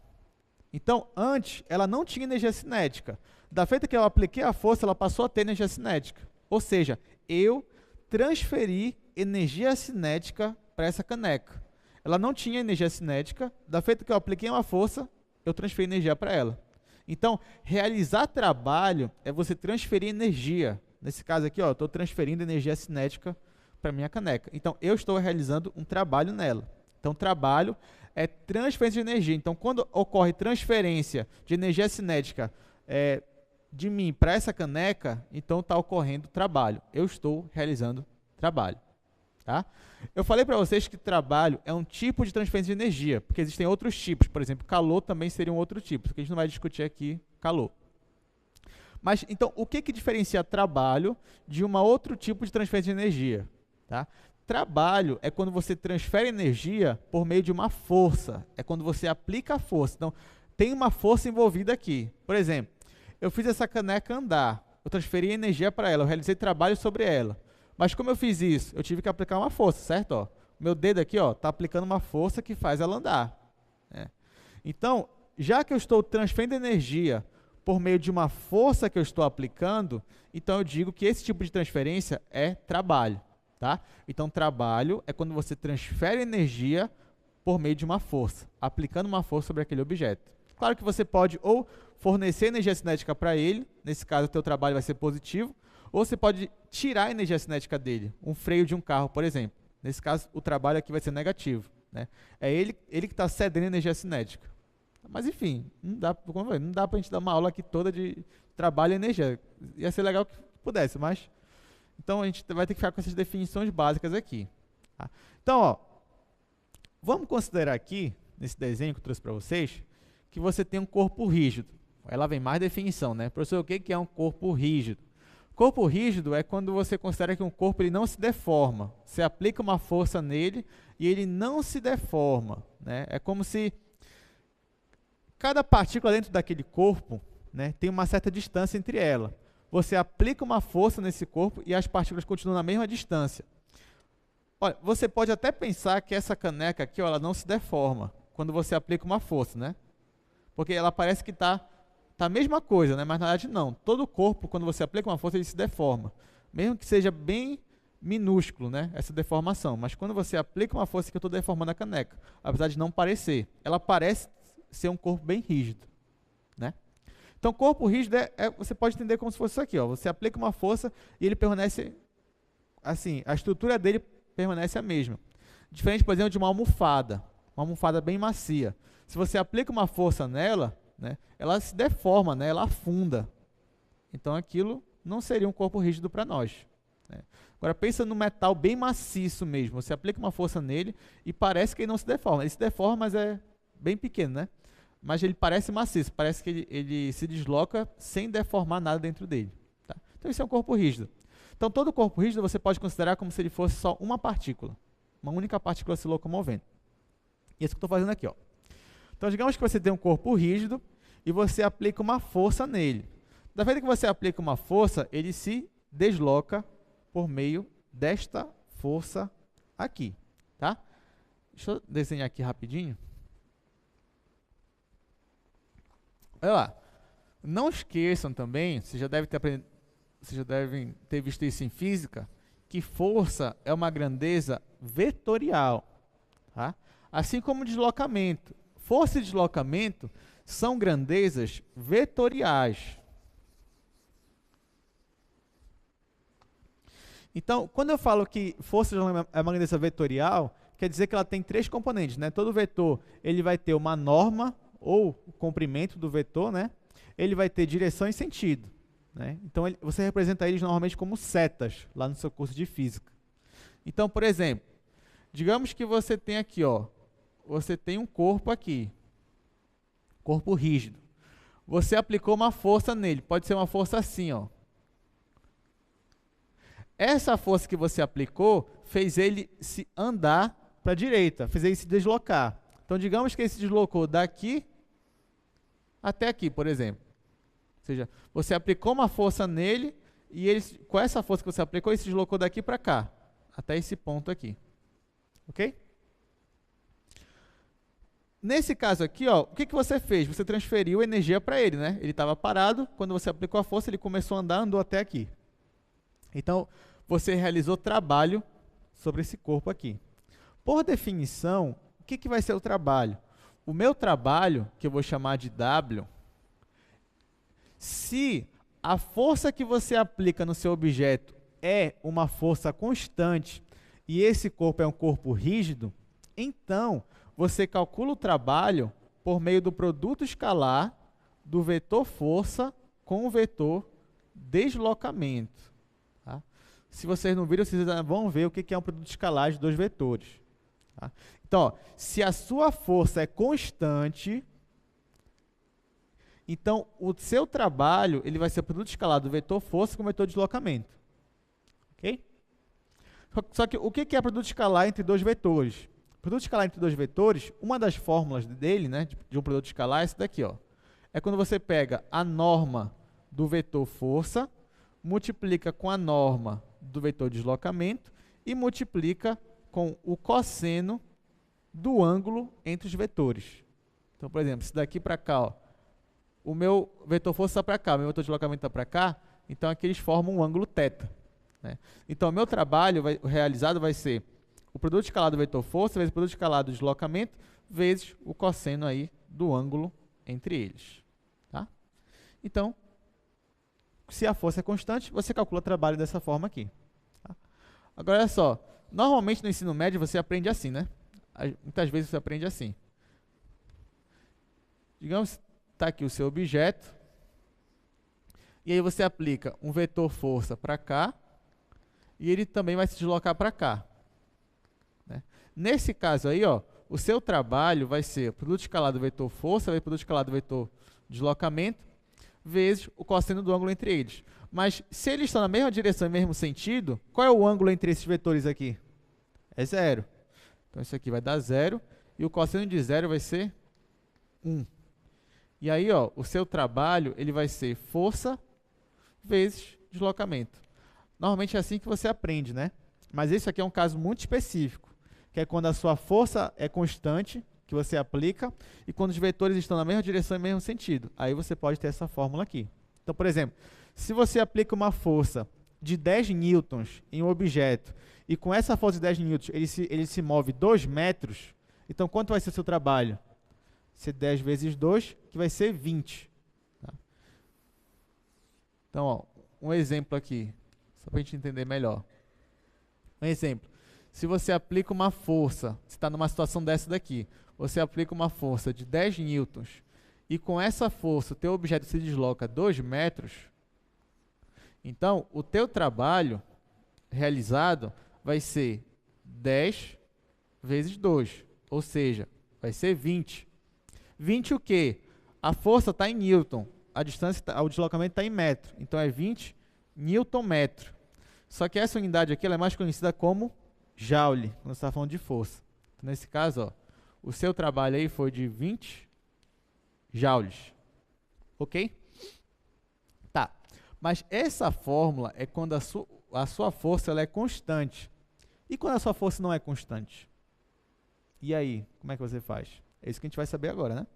Então, antes, ela não tinha energia cinética. Da feita que eu apliquei a força, ela passou a ter energia cinética. Ou seja, eu transferi energia cinética para essa caneca. Ela não tinha energia cinética. Da feita que eu apliquei uma força, eu transferi energia para ela. Então, realizar trabalho é você transferir energia. Nesse caso aqui, ó, eu estou transferindo energia cinética para a minha caneca. Então, eu estou realizando um trabalho nela. Então, trabalho é transferência de energia. Então, quando ocorre transferência de energia cinética de mim para essa caneca, então está ocorrendo trabalho. Eu estou realizando trabalho. Tá? Eu falei para vocês que trabalho é um tipo de transferência de energia, porque existem outros tipos. Por exemplo, calor também seria um outro tipo, que a gente não vai discutir aqui, calor. Mas, então, o que diferencia trabalho de um outro tipo de transferência de energia? Tá? Trabalho é quando você transfere energia por meio de uma força. É quando você aplica a força. Então, tem uma força envolvida aqui. Por exemplo, eu fiz essa caneca andar. Eu transferi energia para ela. Eu realizei trabalho sobre ela. Mas como eu fiz isso? Eu tive que aplicar uma força, certo? Ó, meu dedo aqui está aplicando uma força que faz ela andar. Né? Então, já que eu estou transferindo energia por meio de uma força que eu estou aplicando, então eu digo que esse tipo de transferência é trabalho. Tá? Então, trabalho é quando você transfere energia por meio de uma força, aplicando uma força sobre aquele objeto. Claro que você pode ou fornecer energia cinética para ele, nesse caso o teu trabalho vai ser positivo, ou você pode tirar a energia cinética dele, um freio de um carro, por exemplo. Nesse caso, o trabalho aqui vai ser negativo, né? É ele que está cedendo energia cinética. Mas enfim, não dá para a gente dar uma aula aqui toda de trabalho e energia. Ia ser legal que pudesse, mas... Então a gente vai ter que ficar com essas definições básicas aqui. Tá? Então, ó, vamos considerar aqui, nesse desenho que eu trouxe para vocês, que você tem um corpo rígido. Aí lá vem mais definição, né? Professor, o que é um corpo rígido? Corpo rígido é quando você considera que um corpo ele não se deforma. Você aplica uma força nele e ele não se deforma, né? É como se cada partícula dentro daquele corpo, né, tem uma certa distância entre ela. Você aplica uma força nesse corpo e as partículas continuam na mesma distância. Olha, você pode até pensar que essa caneca aqui, ó, ela não se deforma quando você aplica uma força, né? Porque ela parece que está a mesma coisa, né? Mas na verdade não. Todo o corpo, quando você aplica uma força, ele se deforma. Mesmo que seja bem minúsculo, né, essa deformação. Mas quando você aplica uma força, que eu estou deformando a caneca, apesar de não parecer, ela parece ser um corpo bem rígido, né? Então, corpo rígido você pode entender como se fosse isso aqui, ó. Você aplica uma força e ele permanece assim, a estrutura dele permanece a mesma. Diferente, por exemplo, de uma almofada bem macia. Se você aplica uma força nela, né, ela se deforma, né, ela afunda. Então, aquilo não seria um corpo rígido para nós, né? Agora, pensa no metal bem maciço mesmo. Você aplica uma força nele e parece que ele não se deforma. Ele se deforma, mas é bem pequeno, né? Mas ele parece maciço, parece que ele se desloca sem deformar nada dentro dele. Tá? Então, isso é um corpo rígido. Então, todo corpo rígido você pode considerar como se ele fosse só uma partícula. Uma única partícula se locomovendo. E é isso que eu estou fazendo aqui, ó. Então, digamos que você tem um corpo rígido e você aplica uma força nele. Da vez que você aplica uma força, ele se desloca por meio desta força aqui. Tá? Deixa eu desenhar aqui rapidinho. Olha lá. Não esqueçam também, vocês já devem ter visto isso em física, que força é uma grandeza vetorial. Tá? Assim como deslocamento. Força e deslocamento são grandezas vetoriais. Então, quando eu falo que força é uma grandeza vetorial, quer dizer que ela tem três componentes, né? Todo vetor ele vai ter uma norma, ou o comprimento do vetor, né? Ele vai ter direção e sentido, né? Então, você representa eles normalmente como setas, lá no seu curso de física. Então, por exemplo, digamos que você tem aqui, ó, você tem um corpo aqui, corpo rígido. Você aplicou uma força nele, pode ser uma força assim, ó. Essa força que você aplicou fez ele se andar para a direita, fez ele se deslocar. Então, digamos que ele se deslocou daqui até aqui, por exemplo. Ou seja, você aplicou uma força nele e ele, com essa força que você aplicou, ele se deslocou daqui para cá, até esse ponto aqui. Ok? Nesse caso aqui, ó, o que você fez? Você transferiu energia para ele, né? Ele estava parado, quando você aplicou a força, ele começou a andar, andou até aqui. Então, você realizou trabalho sobre esse corpo aqui. Por definição, o que vai ser o trabalho? O meu trabalho, que eu vou chamar de W, se a força que você aplica no seu objeto é uma força constante e esse corpo é um corpo rígido, então você calcula o trabalho por meio do produto escalar do vetor força com o vetor deslocamento. Tá? Se vocês não viram, vocês vão ver o que é um produto escalar de dois vetores. Tá? Então, ó, se a sua força é constante, então o seu trabalho ele vai ser produto escalar do vetor força com o vetor deslocamento. Ok? Só que o que é produto escalar entre dois vetores? Produto escalar entre dois vetores, uma das fórmulas dele, né, de um produto escalar é essa daqui, ó. É quando você pega a norma do vetor força, multiplica com a norma do vetor deslocamento e multiplica com o cosseno do ângulo entre os vetores. Então, por exemplo, se daqui para cá, ó, o meu vetor força está para cá, o meu vetor deslocamento está para cá, então aqui eles formam um ângulo θ. Né? Então, o meu trabalho realizado vai ser o produto escalado do vetor força vezes o produto escalado do deslocamento vezes o cosseno aí do ângulo entre eles. Tá? Então, se a força é constante, você calcula o trabalho dessa forma aqui. Tá? Agora, olha só. Normalmente no ensino médio você aprende assim, né? Muitas vezes você aprende assim. Digamos, está aqui o seu objeto. E aí você aplica um vetor força para cá. E ele também vai se deslocar para cá. Né? Nesse caso aí, ó, o seu trabalho vai ser o produto escalado do vetor força vezes o produto escalado do vetor deslocamento vezes o cosseno do ângulo entre eles. Mas se eles estão na mesma direção e mesmo sentido, qual é o ângulo entre esses vetores aqui? É zero. Então isso aqui vai dar zero e o cosseno de zero vai ser 1. E aí, ó, o seu trabalho ele vai ser força vezes deslocamento. Normalmente é assim que você aprende, né? Mas esse aqui é um caso muito específico, que é quando a sua força é constante, que você aplica, e quando os vetores estão na mesma direção e no mesmo sentido. Aí você pode ter essa fórmula aqui. Então, por exemplo, se você aplica uma força de 10 newtons em um objeto, e com essa força de 10 newtons ele se move 2 metros, então quanto vai ser o seu trabalho? Ser 10 vezes 2, que vai ser 20. Tá? Então, ó, um exemplo aqui, só para a gente entender melhor. Um exemplo. Se você aplica uma força, você está numa situação dessa daqui, você aplica uma força de 10 newtons, e com essa força o teu objeto se desloca 2 metros, então o teu trabalho realizado vai ser 10 vezes 2, ou seja, vai ser 20. 20 o quê? A força está em newton, a distância, o deslocamento está em metro, então é 20 newton metro. Só que essa unidade aqui ela é mais conhecida como joule, quando você está falando de força. Então, nesse caso, ó, o seu trabalho aí foi de 20 joules. Ok? Tá. Mas essa fórmula é quando a sua força ela é constante. E quando a sua força não é constante? E aí, como é que você faz? É isso que a gente vai saber agora, né?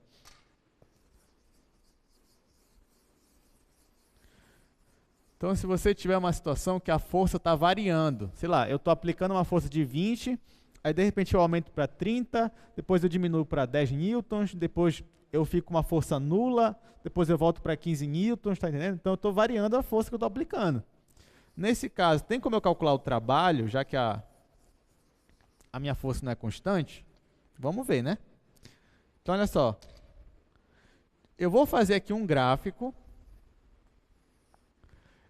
Então, se você tiver uma situação que a força está variando, sei lá, eu estou aplicando uma força de 20, aí de repente eu aumento para 30, depois eu diminuo para 10 newtons, depois eu fico com uma força nula, depois eu volto para 15 newtons, tá entendendo? Então eu estou variando a força que eu estou aplicando. Nesse caso, tem como eu calcular o trabalho, já que a minha força não é constante? Vamos ver, né? Então, olha só. Eu vou fazer aqui um gráfico.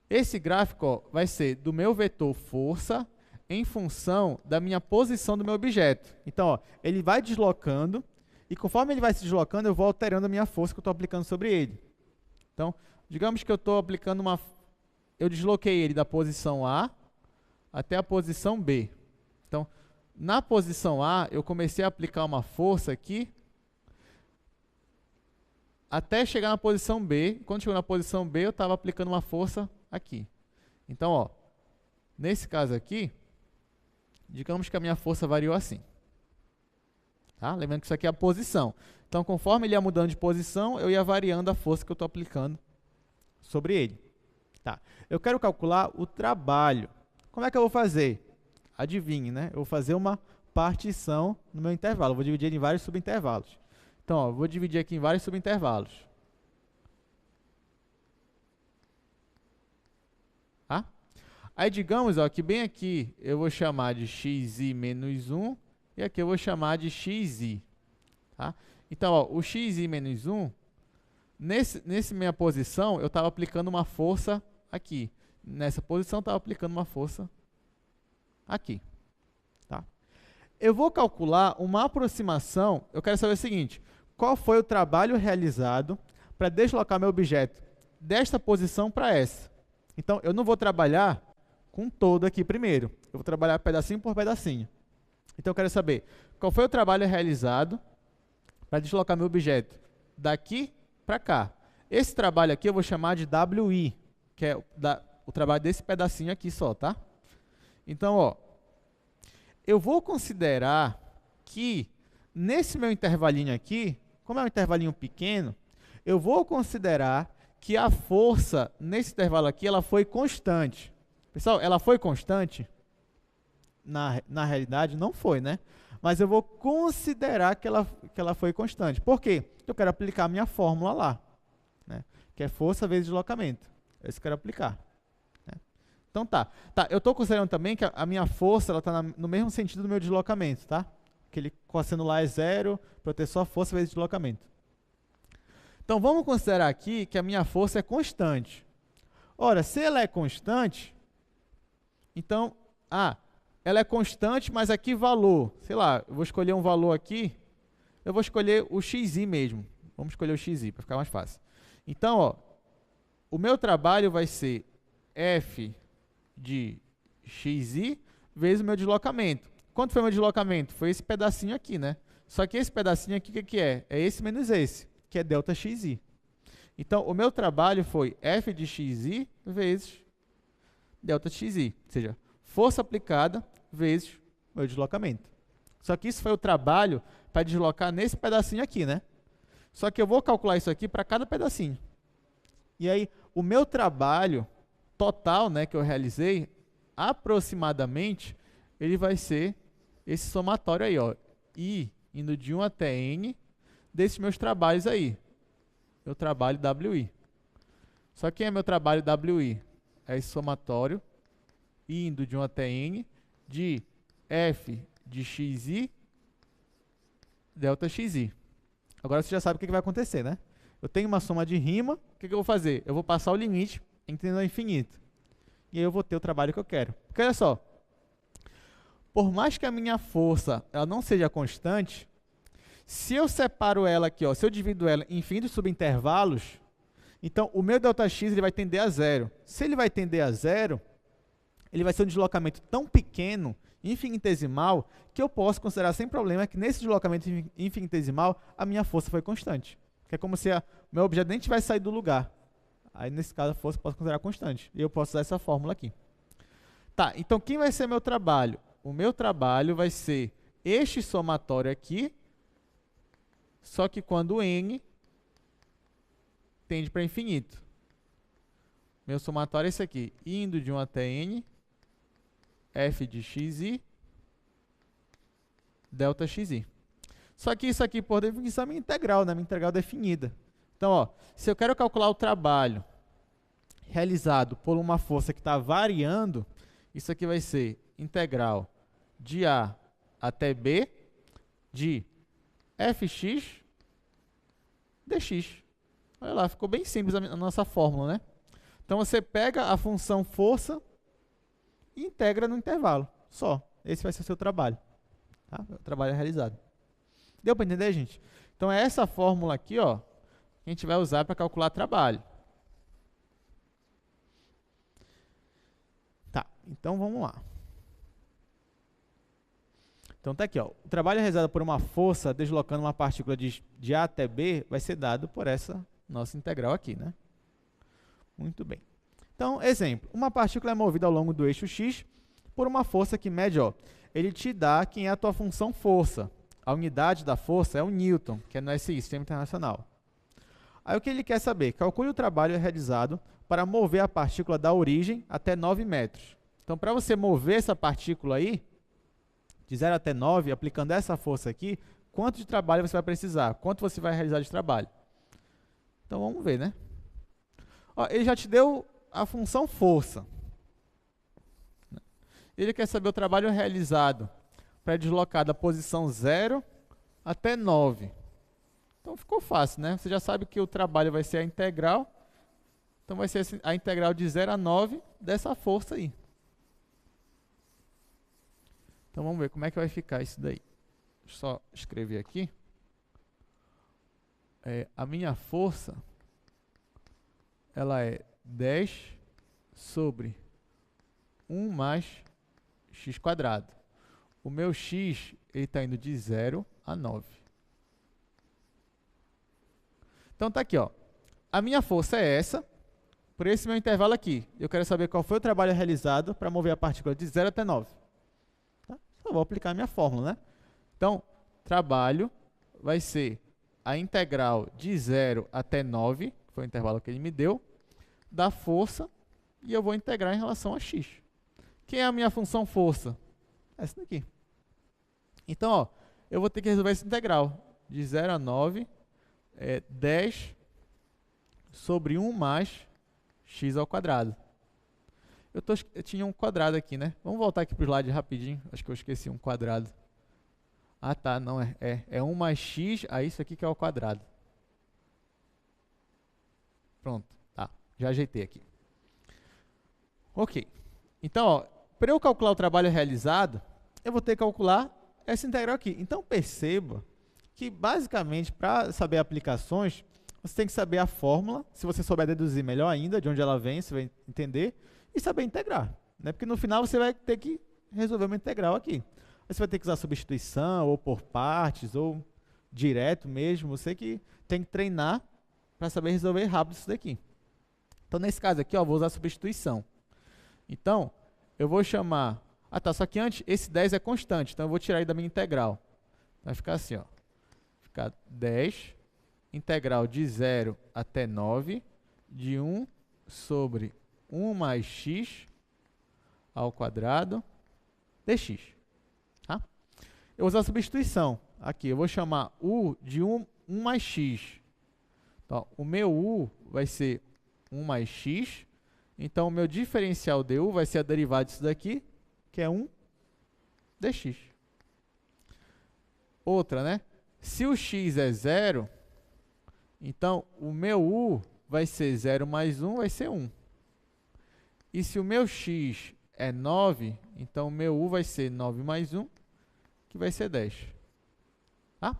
Esse gráfico ó, vai ser do meu vetor força em função da minha posição do meu objeto. Então, ó, ele vai deslocando e conforme ele vai se deslocando, eu vou alterando a minha força que eu estou aplicando sobre ele. Então, digamos que eu estou aplicando eu desloquei ele da posição A até a posição B. Então, na posição A, eu comecei a aplicar uma força aqui até chegar na posição B. Quando chegou na posição B, eu estava aplicando uma força aqui. Então, ó, nesse caso aqui, digamos que a minha força variou assim. Tá? Lembrando que isso aqui é a posição. Então, conforme ele ia mudando de posição, eu ia variando a força que eu estou aplicando sobre ele. Tá. Eu quero calcular o trabalho. Como é que eu vou fazer? Adivinhe, né? Eu vou fazer uma partição no meu intervalo. Eu vou dividir ele em vários subintervalos. Então, ó, vou dividir aqui em vários subintervalos. Tá? Aí, digamos ó, que bem aqui eu vou chamar de xi menos 1 e aqui eu vou chamar de xi. Tá? Então, ó, o xi menos 1, nessa minha posição, eu estava aplicando uma força aqui. Nessa posição, eu estava aplicando uma força aqui. Tá? Eu vou calcular uma aproximação. Eu quero saber o seguinte: qual foi o trabalho realizado para deslocar meu objeto desta posição para essa? Então, eu não vou trabalhar com todo aqui primeiro. Eu vou trabalhar pedacinho por pedacinho. Então, eu quero saber qual foi o trabalho realizado para deslocar meu objeto daqui para cá. Esse trabalho aqui eu vou chamar de WI, que é o trabalho desse pedacinho aqui só, tá? Então, ó, eu vou considerar que nesse meu intervalinho aqui, como é um intervalinho pequeno, eu vou considerar que a força nesse intervalo aqui ela foi constante. Pessoal, ela foi constante? na realidade não foi, né? Mas eu vou considerar que ela foi constante. Por quê? Eu quero aplicar a minha fórmula lá, né? Que é força vezes deslocamento. É isso que eu quero aplicar. Né? Então tá, eu estou considerando também que a minha força está no mesmo sentido do meu deslocamento, tá? Aquele cosseno lá é zero, para eu ter só força vezes deslocamento. Então vamos considerar aqui que a minha força é constante. Ora, se ela é constante, então, ela é constante, mas aqui valor, sei lá, eu vou escolher um valor aqui, eu vou escolher o xi mesmo. Vamos escolher o xi para ficar mais fácil. Então, ó, o meu trabalho vai ser F de xi vezes o meu deslocamento. Quanto foi o meu deslocamento? Foi esse pedacinho aqui, né? Só que esse pedacinho aqui, o que é? É esse menos esse, que é delta xi. Então, o meu trabalho foi F de xi vezes delta xi, ou seja, força aplicada vezes meu deslocamento. Só que isso foi o trabalho para deslocar nesse pedacinho aqui, né? Só que eu vou calcular isso aqui para cada pedacinho. E aí, o meu trabalho total, né, que eu realizei, aproximadamente, ele vai ser esse somatório aí, ó, I indo de 1 até N desses meus trabalhos aí. Meu trabalho WI. Só que é meu trabalho WI? É esse somatório, indo de 1 até N, de F de xi, delta xi. Agora você já sabe o que vai acontecer, né? Eu tenho uma soma de rima, o que eu vou fazer? Eu vou passar o limite em tendendo ao infinito. E aí eu vou ter o trabalho que eu quero. Porque olha só, por mais que a minha força ela não seja constante, se eu separo ela aqui, ó, se eu divido ela em infinitos subintervalos, então o meu ΔX ele vai tender a zero. Se ele vai tender a zero, ele vai ser um deslocamento tão pequeno, infinitesimal, que eu posso considerar sem problema que nesse deslocamento infinitesimal a minha força foi constante. Que é como se o meu objeto nem tivesse saído do lugar. Aí nesse caso a força eu posso considerar constante. E eu posso usar essa fórmula aqui. Tá, então quem vai ser meu trabalho? O meu trabalho vai ser este somatório aqui, só que quando n tende para infinito. Meu somatório é esse aqui, indo de 1 até n, f de xi, delta xi. Só que isso aqui, por definição, é minha integral, né? Minha integral definida. Então, ó, se eu quero calcular o trabalho realizado por uma força que está variando, isso aqui vai ser integral de A até B de fx dx. Olha lá, ficou bem simples a nossa fórmula, né? Então, você pega a função força e integra no intervalo. Só. Esse vai ser o seu trabalho. Tá? O trabalho realizado. Deu para entender, gente? Então, é essa fórmula aqui, ó, que a gente vai usar para calcular trabalho. Tá, então vamos lá. Então, tá aqui, ó. O trabalho realizado por uma força deslocando uma partícula de A até B vai ser dado por essa nossa integral aqui, né? Muito bem. Então, exemplo. Uma partícula é movida ao longo do eixo x por uma força que mede, ó, ele te dá quem é a tua função força. A unidade da força é o Newton, que é no SI, Sistema Internacional. Aí o que ele quer saber? Calcule o trabalho realizado para mover a partícula da origem até 9 metros. Então, para você mover essa partícula aí, de 0 até 9, aplicando essa força aqui, quanto de trabalho você vai precisar? Quanto você vai realizar de trabalho? Então, vamos ver, né? Ó, ele já te deu a função força. Ele quer saber o trabalho realizado para deslocar da posição 0 até 9. Então, ficou fácil, né? Você já sabe que o trabalho vai ser a integral. Então, vai ser a integral de 0 a 9 dessa força aí. Então, vamos ver como é que vai ficar isso daí. Deixa eu só escrever aqui. A minha força, ela é 10 sobre 1 mais x quadrado. O meu x, ele está indo de 0 a 9. Então, tá aqui, ó. A minha força é essa, por esse meu intervalo aqui. Eu quero saber qual foi o trabalho realizado para mover a partícula de 0 até 9. Tá? Só vou aplicar a minha fórmula, né? Então, trabalho vai ser a integral de 0 até 9, que foi o intervalo que ele me deu, da força, e eu vou integrar em relação a x. Quem é a minha função força? Essa daqui. Então, ó, eu vou ter que resolver essa integral. De 0 a 9 é 10 sobre 1 mais x ao quadrado. Eu tinha um quadrado aqui, né? Vamos voltar aqui para o slide rapidinho. Acho que eu esqueci um quadrado. Ah, tá. Não, é 1 mais x, aí isso aqui que é o quadrado. Pronto. Tá. Já ajeitei aqui. Ok. Então, ó, para eu calcular o trabalho realizado, eu vou ter que calcular essa integral aqui. Então, perceba que, basicamente, para saber aplicações, você tem que saber a fórmula. Se você souber deduzir, melhor ainda, de onde ela vem, você vai entender. E saber integrar, né? Porque no final você vai ter que resolver uma integral aqui. Você vai ter que usar substituição, ou por partes, ou direto mesmo. Você que tem que treinar para saber resolver rápido isso daqui. Então, nesse caso aqui, ó, eu vou usar substituição. Então, eu vou chamar... Ah, tá, só que antes, esse 10 é constante, então eu vou tirar ele da minha integral. Vai ficar assim, ó. Vai ficar 10, integral de 0 até 9, de 1 sobre 1 mais x ao quadrado dx. Tá? Eu vou usar a substituição. Aqui, eu vou chamar u de 1 mais x. Então, o meu u vai ser 1 mais x. Então, o meu diferencial du vai ser a derivada disso daqui, que é 1 dx. Outra, né? Se o x é 0, então o meu u vai ser 0 mais 1, vai ser 1. E se o meu x é 9, então o meu u vai ser 9 mais 1, que vai ser 10. Tá?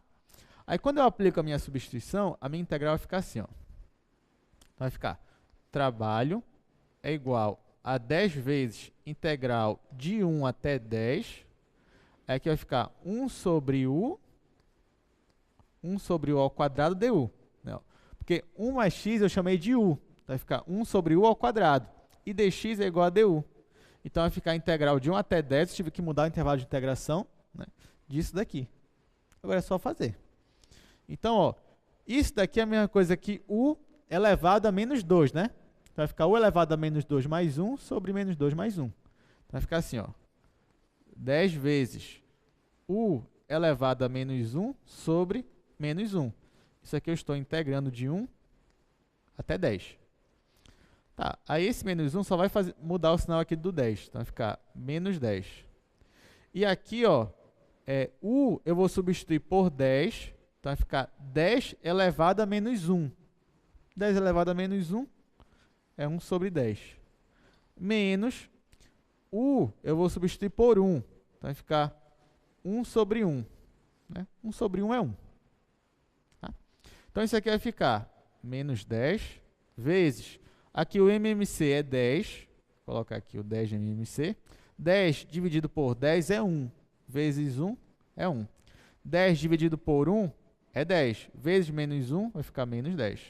Aí quando eu aplico a minha substituição, a minha integral vai ficar assim, ó. Vai ficar trabalho é igual a 10 vezes integral de 1 até 10. Aí aqui vai ficar 1 sobre u ao quadrado du. Não, porque 1 mais x eu chamei de u. Então vai ficar 1 sobre u ao quadrado. E dx é igual a du. Então vai ficar a integral de 1 até 10. Eu tive que mudar o intervalo de integração, né, disso daqui. Agora é só fazer. Então, ó, isso daqui é a mesma coisa que u elevado a menos 2, né? Então vai ficar u elevado a menos 2 mais 1 sobre menos 2 mais 1. Então vai ficar assim, ó. 10 vezes u elevado a menos 1 sobre menos 1. Isso aqui eu estou integrando de 1 até 10. Tá, aí esse menos 1 só vai mudar o sinal aqui do 10. Então vai ficar menos 10. E aqui, ó, u eu vou substituir por 10. Então vai ficar 10 elevado a menos 1. 10 elevado a menos 1 é 1 sobre 10. Menos u eu vou substituir por 1. Então vai ficar 1 sobre 1. Né? 1 sobre 1 é 1. Tá? Então isso aqui vai ficar menos 10 vezes... Aqui o MMC é 10. Vou colocar aqui o 10 de MMC. 10 dividido por 10 é 1. Vezes 1 é 1. 10 dividido por 1 é 10. Vezes menos 1 vai ficar menos 10.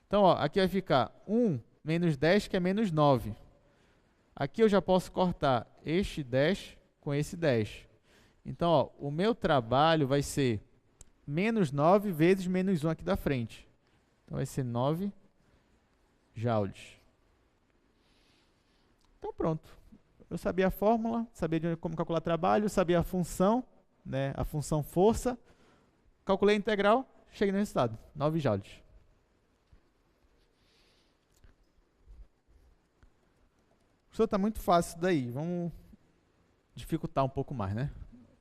Então, ó, aqui vai ficar 1 menos 10, que é menos 9. Aqui eu já posso cortar este 10 com esse 10. Então, ó, o meu trabalho vai ser menos 9 vezes menos 1 aqui da frente. Então, vai ser 9 joules. Então, pronto. Eu sabia a fórmula, sabia como calcular trabalho, sabia a função, né, a função força. Calculei a integral, cheguei no resultado, 9 joules. Professor, está muito fácil isso daí. Vamos dificultar um pouco mais, né?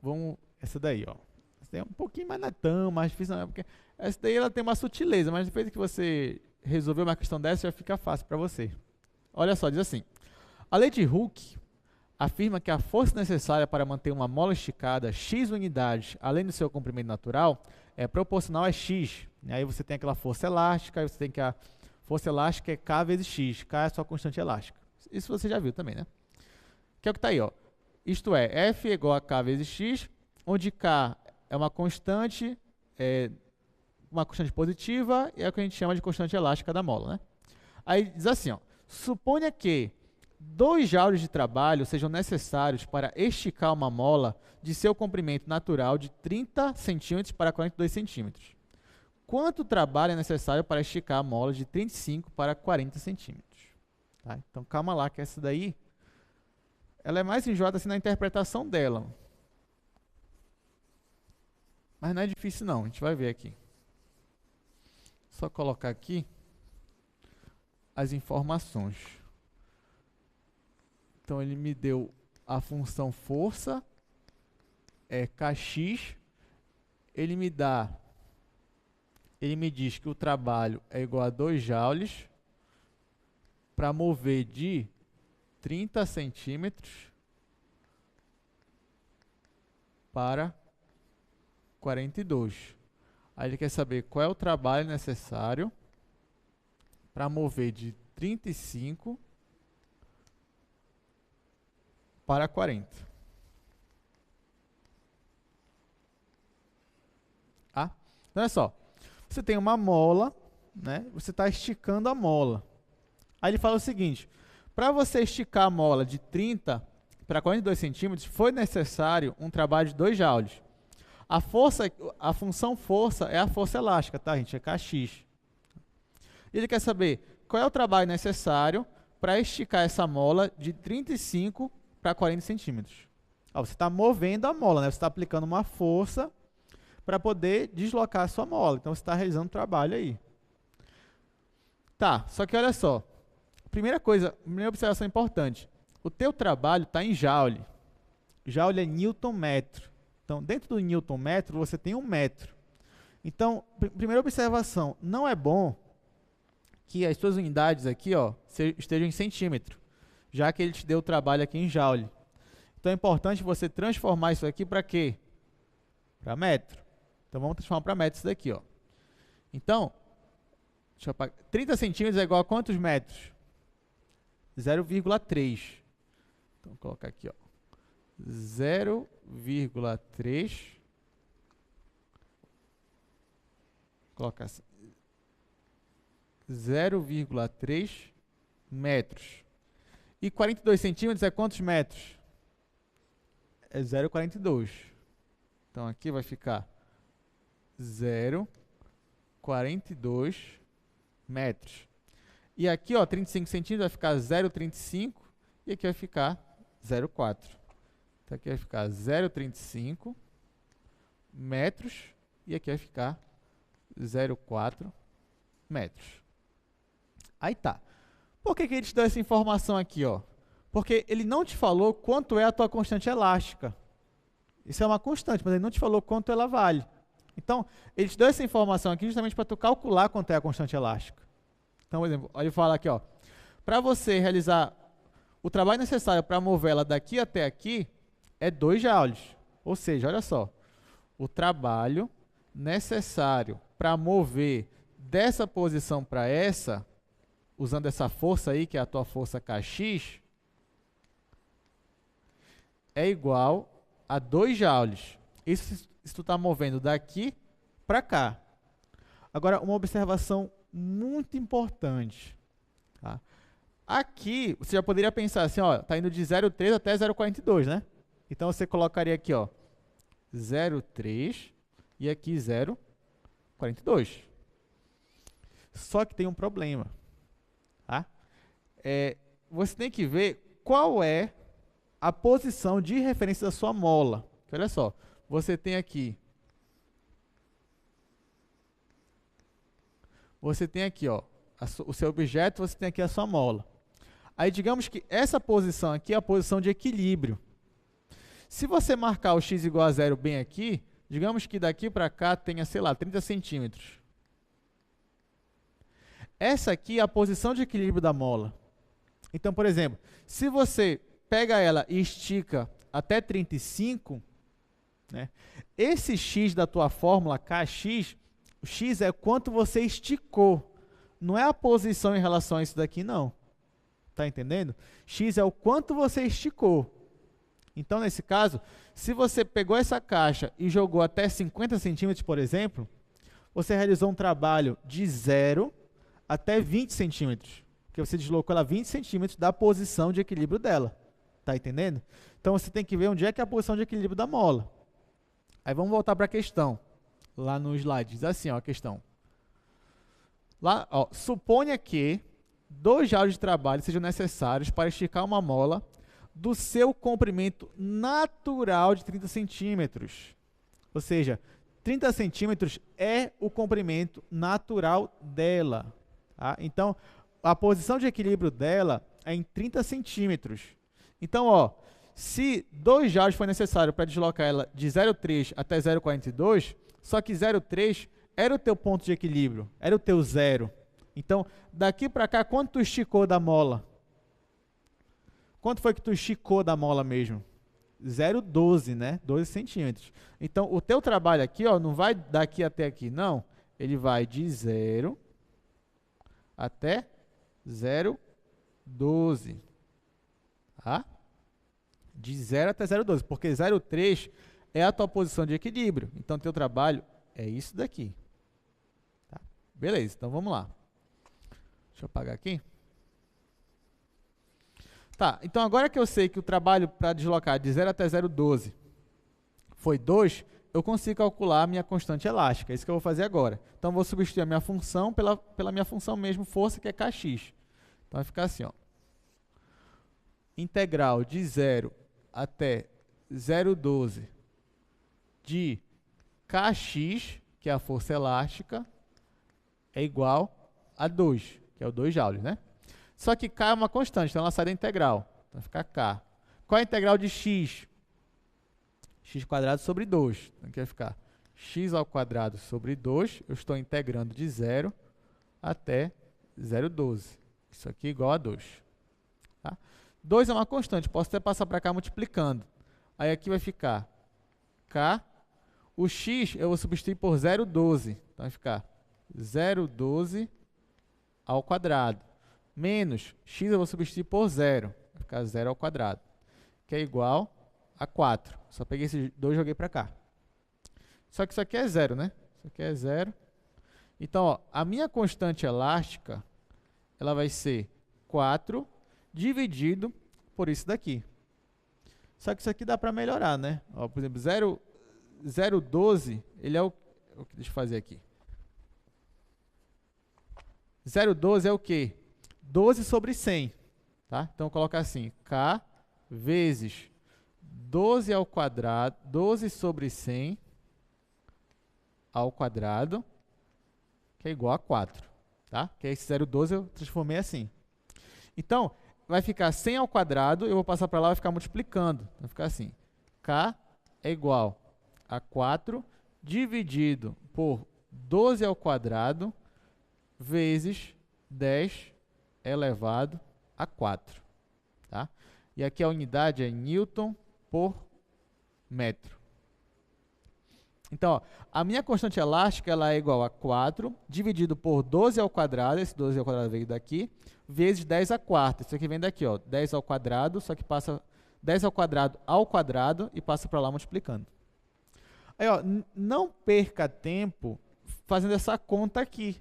Vamos, essa daí, ó. Essa daí é um pouquinho mais, não é tão mais difícil, não, porque essa daí ela tem uma sutileza, mas depois que você resolver uma questão dessa, já fica fácil para você. Olha só, diz assim: a lei de Hooke afirma que a força necessária para manter uma mola esticada x unidades, além do seu comprimento natural, é proporcional a x. E aí você tem aquela força elástica, aí você tem que a força elástica é K vezes x. K é a sua constante elástica. Isso você já viu também, né? Que é o que está aí, ó. Isto é, F é igual a K vezes x, onde K é uma constante positiva e é o que a gente chama de constante elástica da mola, né? Aí diz assim, ó, suponha que 2 joules de trabalho sejam necessários para esticar uma mola de seu comprimento natural de 30 centímetros para 42 centímetros. Quanto trabalho é necessário para esticar a mola de 35 para 40 centímetros? Tá? Então, calma lá, que essa daí ela é mais enjoada assim na interpretação dela. Mas não é difícil não, a gente vai ver aqui. Só colocar aqui as informações. Então ele me deu a função força, é Kx, ele me diz que o trabalho é igual a 2 joules para mover de 30 centímetros para 42. Aí ele quer saber qual é o trabalho necessário para mover de 35 para 40. Ah? Então, olha só. Você tem uma mola, né? Você está esticando a mola. Aí ele fala o seguinte, para você esticar a mola de 30 para 42 centímetros, foi necessário um trabalho de 2 joules. A função força é a força elástica, tá, gente? É Kx. Ele quer saber qual é o trabalho necessário para esticar essa mola de 35 para 40 centímetros. Ó, você está movendo a mola, né? Você está aplicando uma força para poder deslocar a sua mola. Então, você está realizando um trabalho aí. Tá, só que olha só. Primeira observação importante. O teu trabalho está em joule. Joule é newton-metro. Então, dentro do newton-metro, você tem 1 metro. Então, primeira observação, não é bom que as suas unidades aqui ó, estejam em centímetro, já que ele te deu o trabalho aqui em joule. Então, é importante você transformar isso aqui para quê? Para metro. Então, vamos transformar para metro isso daqui. Ó. Então, 30 centímetros é igual a quantos metros? 0,3. Então, vou colocar aqui, ó. 0,3. Colocar assim. 0,3 metros. E 42 centímetros é quantos metros? É 0,42. Então, aqui vai ficar 0,42 metros. E aqui, ó, 35 centímetros vai ficar 0,35 e aqui vai ficar 0,4. Então, aqui vai ficar 0,35 metros e aqui vai ficar 0,4 metros. Aí tá. Por que ele te deu essa informação aqui, ó? Porque ele não te falou quanto é a tua constante elástica. Isso é uma constante, mas ele não te falou quanto ela vale. Então, ele te deu essa informação aqui justamente para tu calcular quanto é a constante elástica. Então, por exemplo, ele fala aqui, ó, para você realizar o trabalho necessário para mover ela daqui até aqui é 2 joules. Ou seja, olha só, o trabalho necessário para mover dessa posição para essa, usando essa força aí, que é a tua força Kx, é igual a 2 joules. Isso se tu está movendo daqui para cá. Agora, uma observação muito importante. Tá? Aqui, você já poderia pensar assim, ó, tá indo de 0,3 até 0,42, né? Então, você colocaria aqui, ó, 0,3 e aqui 0,42. Só que tem um problema. Tá? Você tem que ver qual é a posição de referência da sua mola. Olha só, você tem aqui ó, o seu objeto, você tem aqui a sua mola. Aí digamos que essa posição aqui é a posição de equilíbrio. Se você marcar o x igual a 0 bem aqui, digamos que daqui para cá tenha, sei lá, 30 centímetros. Essa aqui é a posição de equilíbrio da mola. Então, por exemplo, se você pega ela e estica até 35, né, esse x da tua fórmula, Kx, o x é quanto você esticou. Não é a posição em relação a isso daqui, não. Tá entendendo? X é o quanto você esticou. Então, nesse caso, se você pegou essa caixa e jogou até 50 centímetros, por exemplo, você realizou um trabalho de 0 até 20 centímetros. Porque você deslocou ela 20 centímetros da posição de equilíbrio dela. Tá entendendo? Então, você tem que ver onde é que é a posição de equilíbrio da mola. Aí, vamos voltar para a questão. Lá no slide, diz assim, ó, a questão. Lá, ó, suponha que 2 joules de trabalho sejam necessários para esticar uma mola do seu comprimento natural de 30 centímetros. Ou seja, 30 centímetros é o comprimento natural dela. Tá? Então, a posição de equilíbrio dela é em 30 centímetros. Então, ó, se 2 joules foi necessário para deslocar ela de 0,3 até 0,42, só que 0,3 era o teu ponto de equilíbrio, era o teu zero. Então, daqui para cá, quanto tu esticou da mola? Quanto foi que tu esticou da mola mesmo? 0,12, né? 12 centímetros. Então, o teu trabalho aqui, ó, não vai daqui até aqui, não. Ele vai de 0 até 0,12. Tá? De 0 até 0,12, porque 0,3 é a tua posição de equilíbrio. Então, teu trabalho é isso daqui. Tá? Beleza, então vamos lá. Deixa eu apagar aqui. Tá, então agora que eu sei que o trabalho para deslocar de 0 até 0,12 foi 2, eu consigo calcular a minha constante elástica. É isso que eu vou fazer agora. Então, eu vou substituir a minha função pela minha função mesmo, força, que é Kx. Então, vai ficar assim, ó. Integral de 0 até 0,12 de Kx, que é a força elástica, é igual a 2, que é o 2 joules, né? Só que K é uma constante, então ela sai da integral. Então vai ficar K. Qual é a integral de x? X quadrado sobre 2. Então aqui vai ficar x ao quadrado sobre 2. Eu estou integrando de 0 até 0,12. Isso aqui é igual a 2. Tá? 2 é uma constante, posso até passar para cá multiplicando. Aí aqui vai ficar K. O x eu vou substituir por 0,12. Então vai ficar 0,12 ao quadrado. Menos x eu vou substituir por 0. Vai ficar 0 ao quadrado. Que é igual a 4. Só peguei esses 2 e joguei para cá. Só que isso aqui é 0, né? Isso aqui é 0. Então, ó, a minha constante elástica, ela vai ser 4 dividido por isso daqui. Só que isso aqui dá para melhorar, né? Ó, por exemplo, 0,12, ele é o... Deixa eu fazer aqui. 0,12 é o quê? 12 sobre 100. Tá? Então, coloca assim, K vezes 12 ao quadrado, 12 sobre 100 ao quadrado, que é igual a 4. Tá? Que esse 0,12 eu transformei assim. Então, vai ficar 100 ao quadrado, eu vou passar para lá e vai ficar multiplicando. Vai ficar assim, K é igual a 4 dividido por 12 ao quadrado vezes 10 elevado a 4. Tá? E aqui a unidade é Newton por metro. Então, ó, a minha constante elástica ela é igual a 4 dividido por 12 ao quadrado, esse 12 ao quadrado veio daqui, vezes 10 a quarta. Isso aqui vem daqui, ó, 10 ao quadrado, só que passa 10 ao quadrado e passa para lá multiplicando. Aí, ó, não perca tempo fazendo essa conta aqui,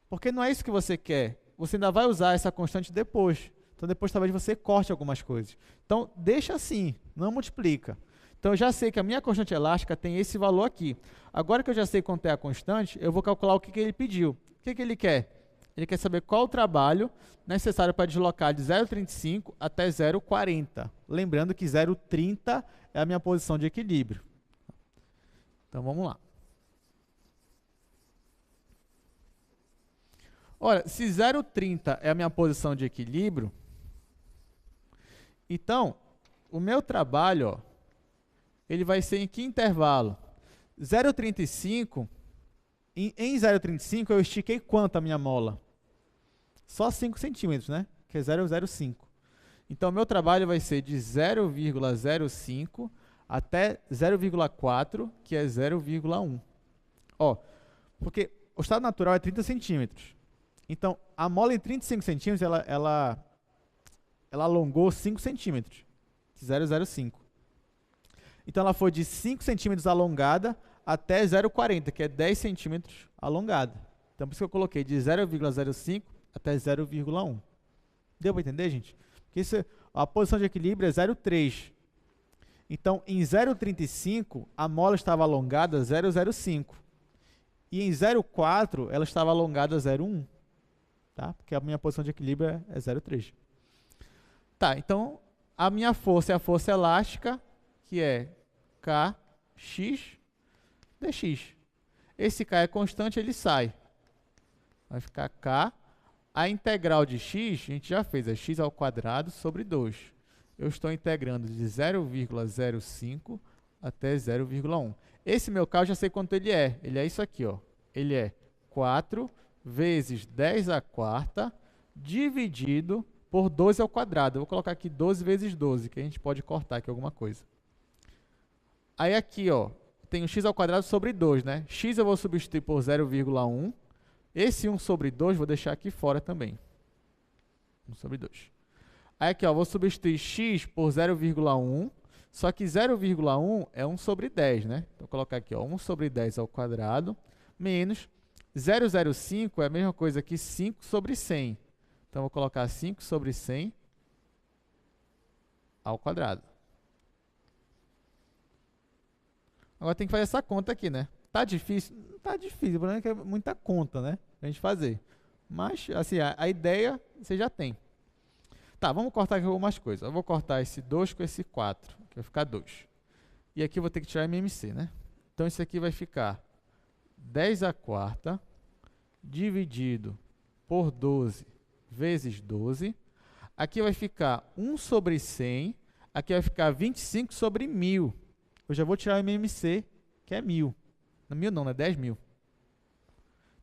porque não é isso que você quer. Você ainda vai usar essa constante depois. Então, depois talvez você corte algumas coisas. Então, deixa assim, não multiplica. Então, eu já sei que a minha constante elástica tem esse valor aqui. Agora que eu já sei quanto é a constante, eu vou calcular o que ele pediu. O que ele quer? Ele quer saber qual o trabalho necessário para deslocar de 0,35 até 0,40. Lembrando que 0,30 é a minha posição de equilíbrio. Então, vamos lá. Olha, se 0,30 é a minha posição de equilíbrio, então, o meu trabalho, ó, ele vai ser em que intervalo? 0,35, em 0,35 eu estiquei quanto a minha mola? Só 5 centímetros, né? Que é 0,05. Então, o meu trabalho vai ser de 0,05 até 0,4, que é 0,1. Ó, porque o estado natural é 30 centímetros. Então, a mola em 35 centímetros, ela alongou 5 centímetros, 0,05. Então, ela foi de 5 centímetros alongada até 0,40, que é 10 centímetros alongada. Então, por isso que eu coloquei de 0,05 até 0,1. Deu para entender, gente? Porque isso, a posição de equilíbrio é 0,3. Então, em 0,35, a mola estava alongada 0,05. E em 0,4, ela estava alongada 0,1. Tá? Porque a minha posição de equilíbrio é 0,3. Tá, então, A minha força é a força elástica, que é Kx dx. Esse K é constante, ele sai. Vai ficar K. A integral de x, a gente já fez, é x ao quadrado sobre 2. Eu estou integrando de 0,05 até 0,1. Esse meu K eu já sei quanto ele é. Ele é isso aqui, ó. Ele é 4 vezes 10 a quarta dividido por 12 ao quadrado. Eu vou colocar aqui 12 vezes 12, que a gente pode cortar aqui alguma coisa. Aí aqui, ó, tem o x ao quadrado sobre 2, né? X eu vou substituir por 0,1. Esse 1 sobre 2 vou deixar aqui fora também. 1 sobre 2. Aí aqui, ó, vou substituir x por 0,1. Só que 0,1 é 1 sobre 10, né? Então, vou colocar aqui, ó, 1 sobre 10 ao quadrado, menos 0,05 é a mesma coisa que 5 sobre 100. Então, vou colocar 5 sobre 100 ao quadrado. Agora tem que fazer essa conta aqui, né? Tá difícil? Não tá difícil, o problema é que é muita conta, né? Pra gente fazer. Mas, assim, a ideia você já tem. Tá, vamos cortar aqui algumas coisas. Eu vou cortar esse 2 com esse 4, que vai ficar 2. E aqui eu vou ter que tirar MMC, né? Então, isso aqui vai ficar 10 a quarta dividido por 12 vezes 12. Aqui vai ficar 1 sobre 100. Aqui vai ficar 25 sobre 1000. Eu já vou tirar o MMC, que é 1000. Não, 1000 não, é 10.000.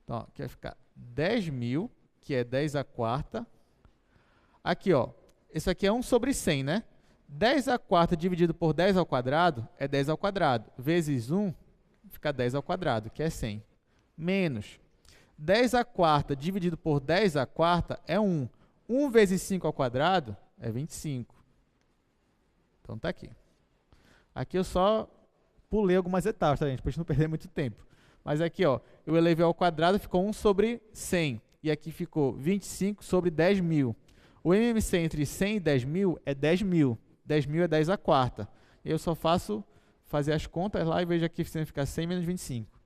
Então, ó, aqui vai ficar 10.000, que é 10 a quarta. Aqui, ó, isso aqui é 1 sobre 100, né? 10 a quarta dividido por 10 ao quadrado é 10 ao quadrado. Vezes 1, fica 10 ao quadrado, que é 100. Menos 10 a quarta dividido por 10 a quarta é 1. 1 vezes 5 ao quadrado é 25. Então, tá aqui. Aqui eu só pulei algumas etapas, tá, gente? Para a gente não perder muito tempo. Mas aqui, ó, eu elevei ao quadrado, ficou 1 sobre 100. E aqui ficou 25 sobre 10.000. O MMC entre 100 e 10.000 é 10.000. 10.000 é 10 a quarta. E eu só faço fazer as contas lá e vejo aqui se ficar 100 menos 25.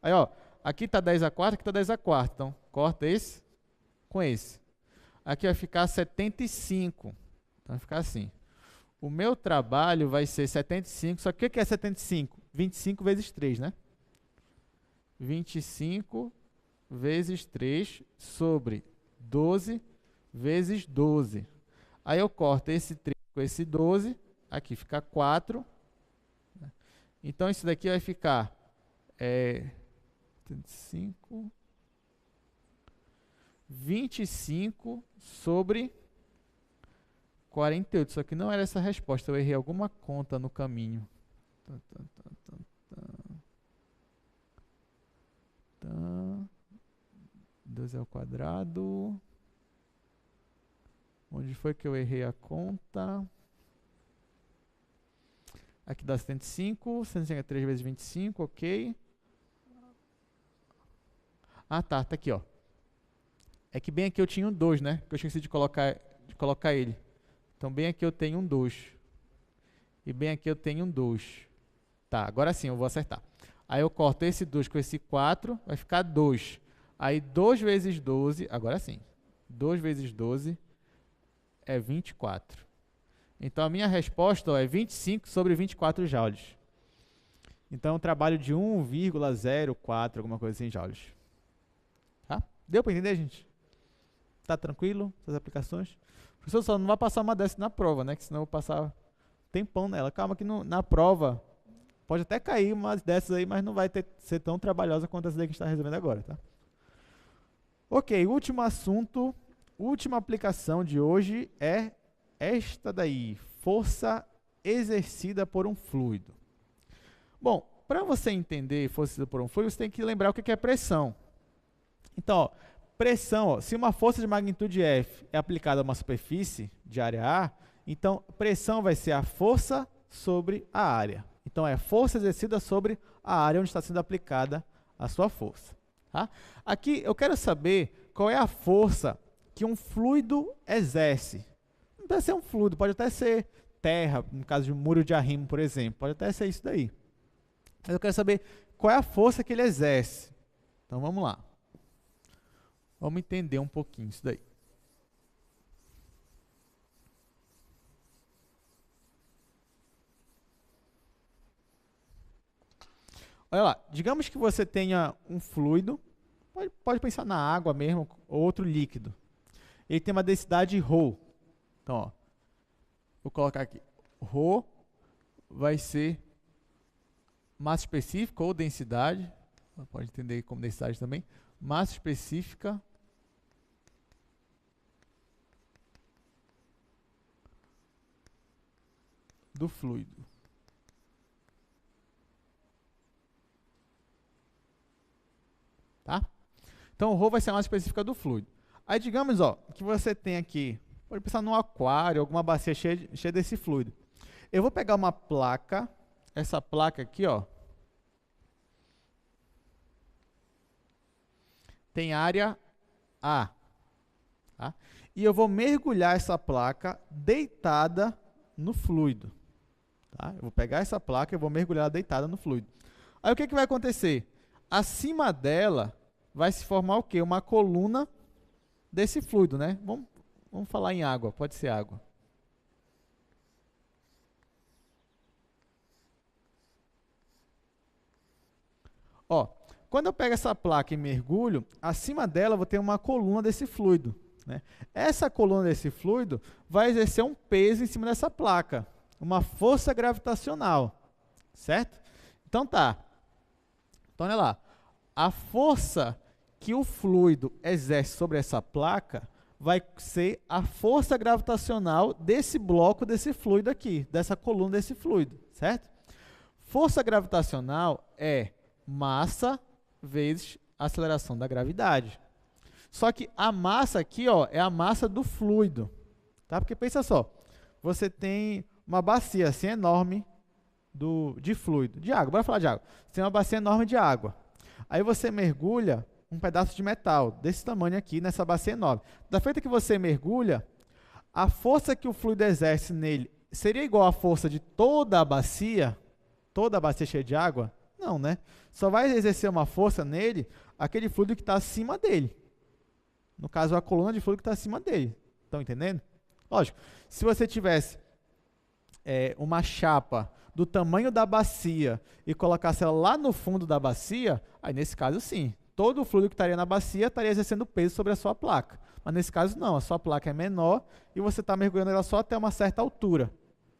Aí, ó, aqui está 10 a quarta, aqui está 10 a quarta. Então, corta esse com esse. Aqui vai ficar 75. Então, vai ficar assim. O meu trabalho vai ser 75, só que o que é 75? 25 vezes 3, né? 25 vezes 3 sobre 12 vezes 12. Aí eu corto esse 3 com esse 12, aqui fica 4. Então, isso daqui vai ficar 25 sobre 48. Só que não era essa a resposta, eu errei alguma conta no caminho. 12 ao quadrado. Onde foi que eu errei a conta? Aqui dá 75. 75 é 3 vezes 25, ok. Ah, tá aqui, ó. É que bem aqui eu tinha um 2, né? Que eu esqueci de colocar ele. Então, bem aqui eu tenho um 2. E bem aqui eu tenho um 2. Tá, agora sim eu vou acertar. Aí eu corto esse 2 com esse 4, vai ficar 2. Aí 2 vezes 12, agora sim. 2 vezes 12 é 24. Então, a minha resposta, ó, é 25 sobre 24 joules. Então, eu trabalho de 1,04, alguma coisa assim, joules. Tá? Deu para entender, gente? Tá tranquilo? Essas aplicações? O professor só não vai passar uma dessas na prova, né? Que senão eu vou passar tempão nela. Calma que na prova pode até cair umas dessas aí, mas não vai ser tão trabalhosa quanto essa daí que a gente está resolvendo agora, tá? Ok, último assunto, última aplicação de hoje é esta daí, força exercida por um fluido. Bom, para você entender força exercida por um fluido, você tem que lembrar o que é pressão. Então, ó, pressão, ó, se uma força de magnitude F é aplicada a uma superfície de área A, então pressão vai ser a força sobre a área. Então, é força exercida sobre a área onde está sendo aplicada a sua força. Tá? Aqui eu quero saber qual é a força que um fluido exerce. Não precisa ser um fluido, pode até ser terra, no caso de um muro de arrimo, por exemplo. Pode até ser isso daí. Mas eu quero saber qual é a força que ele exerce. Então, vamos lá. Vamos entender um pouquinho isso daí. Olha lá, digamos que você tenha um fluido, pode pensar na água mesmo, ou outro líquido. Ele tem uma densidade ρ. Então, ó, vou colocar aqui. ρ vai ser massa específica ou densidade, pode entender como densidade também, massa específica do fluido. Tá? Então, o ρ vai ser a massa específica do fluido. Aí, digamos, ó, que você tem aqui, pode pensar num aquário, alguma bacia cheia desse fluido. Eu vou pegar uma placa, essa placa aqui, ó, tem área A, tá? E eu vou mergulhar essa placa deitada no fluido. Tá? Eu vou pegar essa placa e vou mergulhar ela deitada no fluido. Aí o que vai acontecer? Acima dela vai se formar o quê? Uma coluna desse fluido, né? Vamos falar em água, pode ser água. Ó, quando eu pego essa placa e mergulho, acima dela eu vou ter uma coluna desse fluido, né? Essa coluna desse fluido vai exercer um peso em cima dessa placa, uma força gravitacional, certo? Então tá. Então olha lá, a força que o fluido exerce sobre essa placa vai ser a força gravitacional desse bloco, desse fluido aqui, dessa coluna desse fluido, certo? Força gravitacional é massa vezes aceleração da gravidade. Só que a massa aqui, ó, é a massa do fluido, tá? Porque pensa só, você tem uma bacia assim enorme de fluido, de água, bora falar de água. Você tem uma bacia enorme de água. Aí você mergulha um pedaço de metal desse tamanho aqui nessa bacia enorme. Da feita que você mergulha, a força que o fluido exerce nele seria igual à força de toda a bacia cheia de água? Não, né? Só vai exercer uma força nele aquele fluido que está acima dele. No caso, a coluna de fluido que está acima dele. Estão entendendo? Lógico, se você tivesse uma chapa do tamanho da bacia e colocasse ela lá no fundo da bacia, aí nesse caso sim, todo o fluido que estaria na bacia estaria exercendo peso sobre a sua placa. Mas nesse caso não, a sua placa é menor e você está mergulhando ela só até uma certa altura.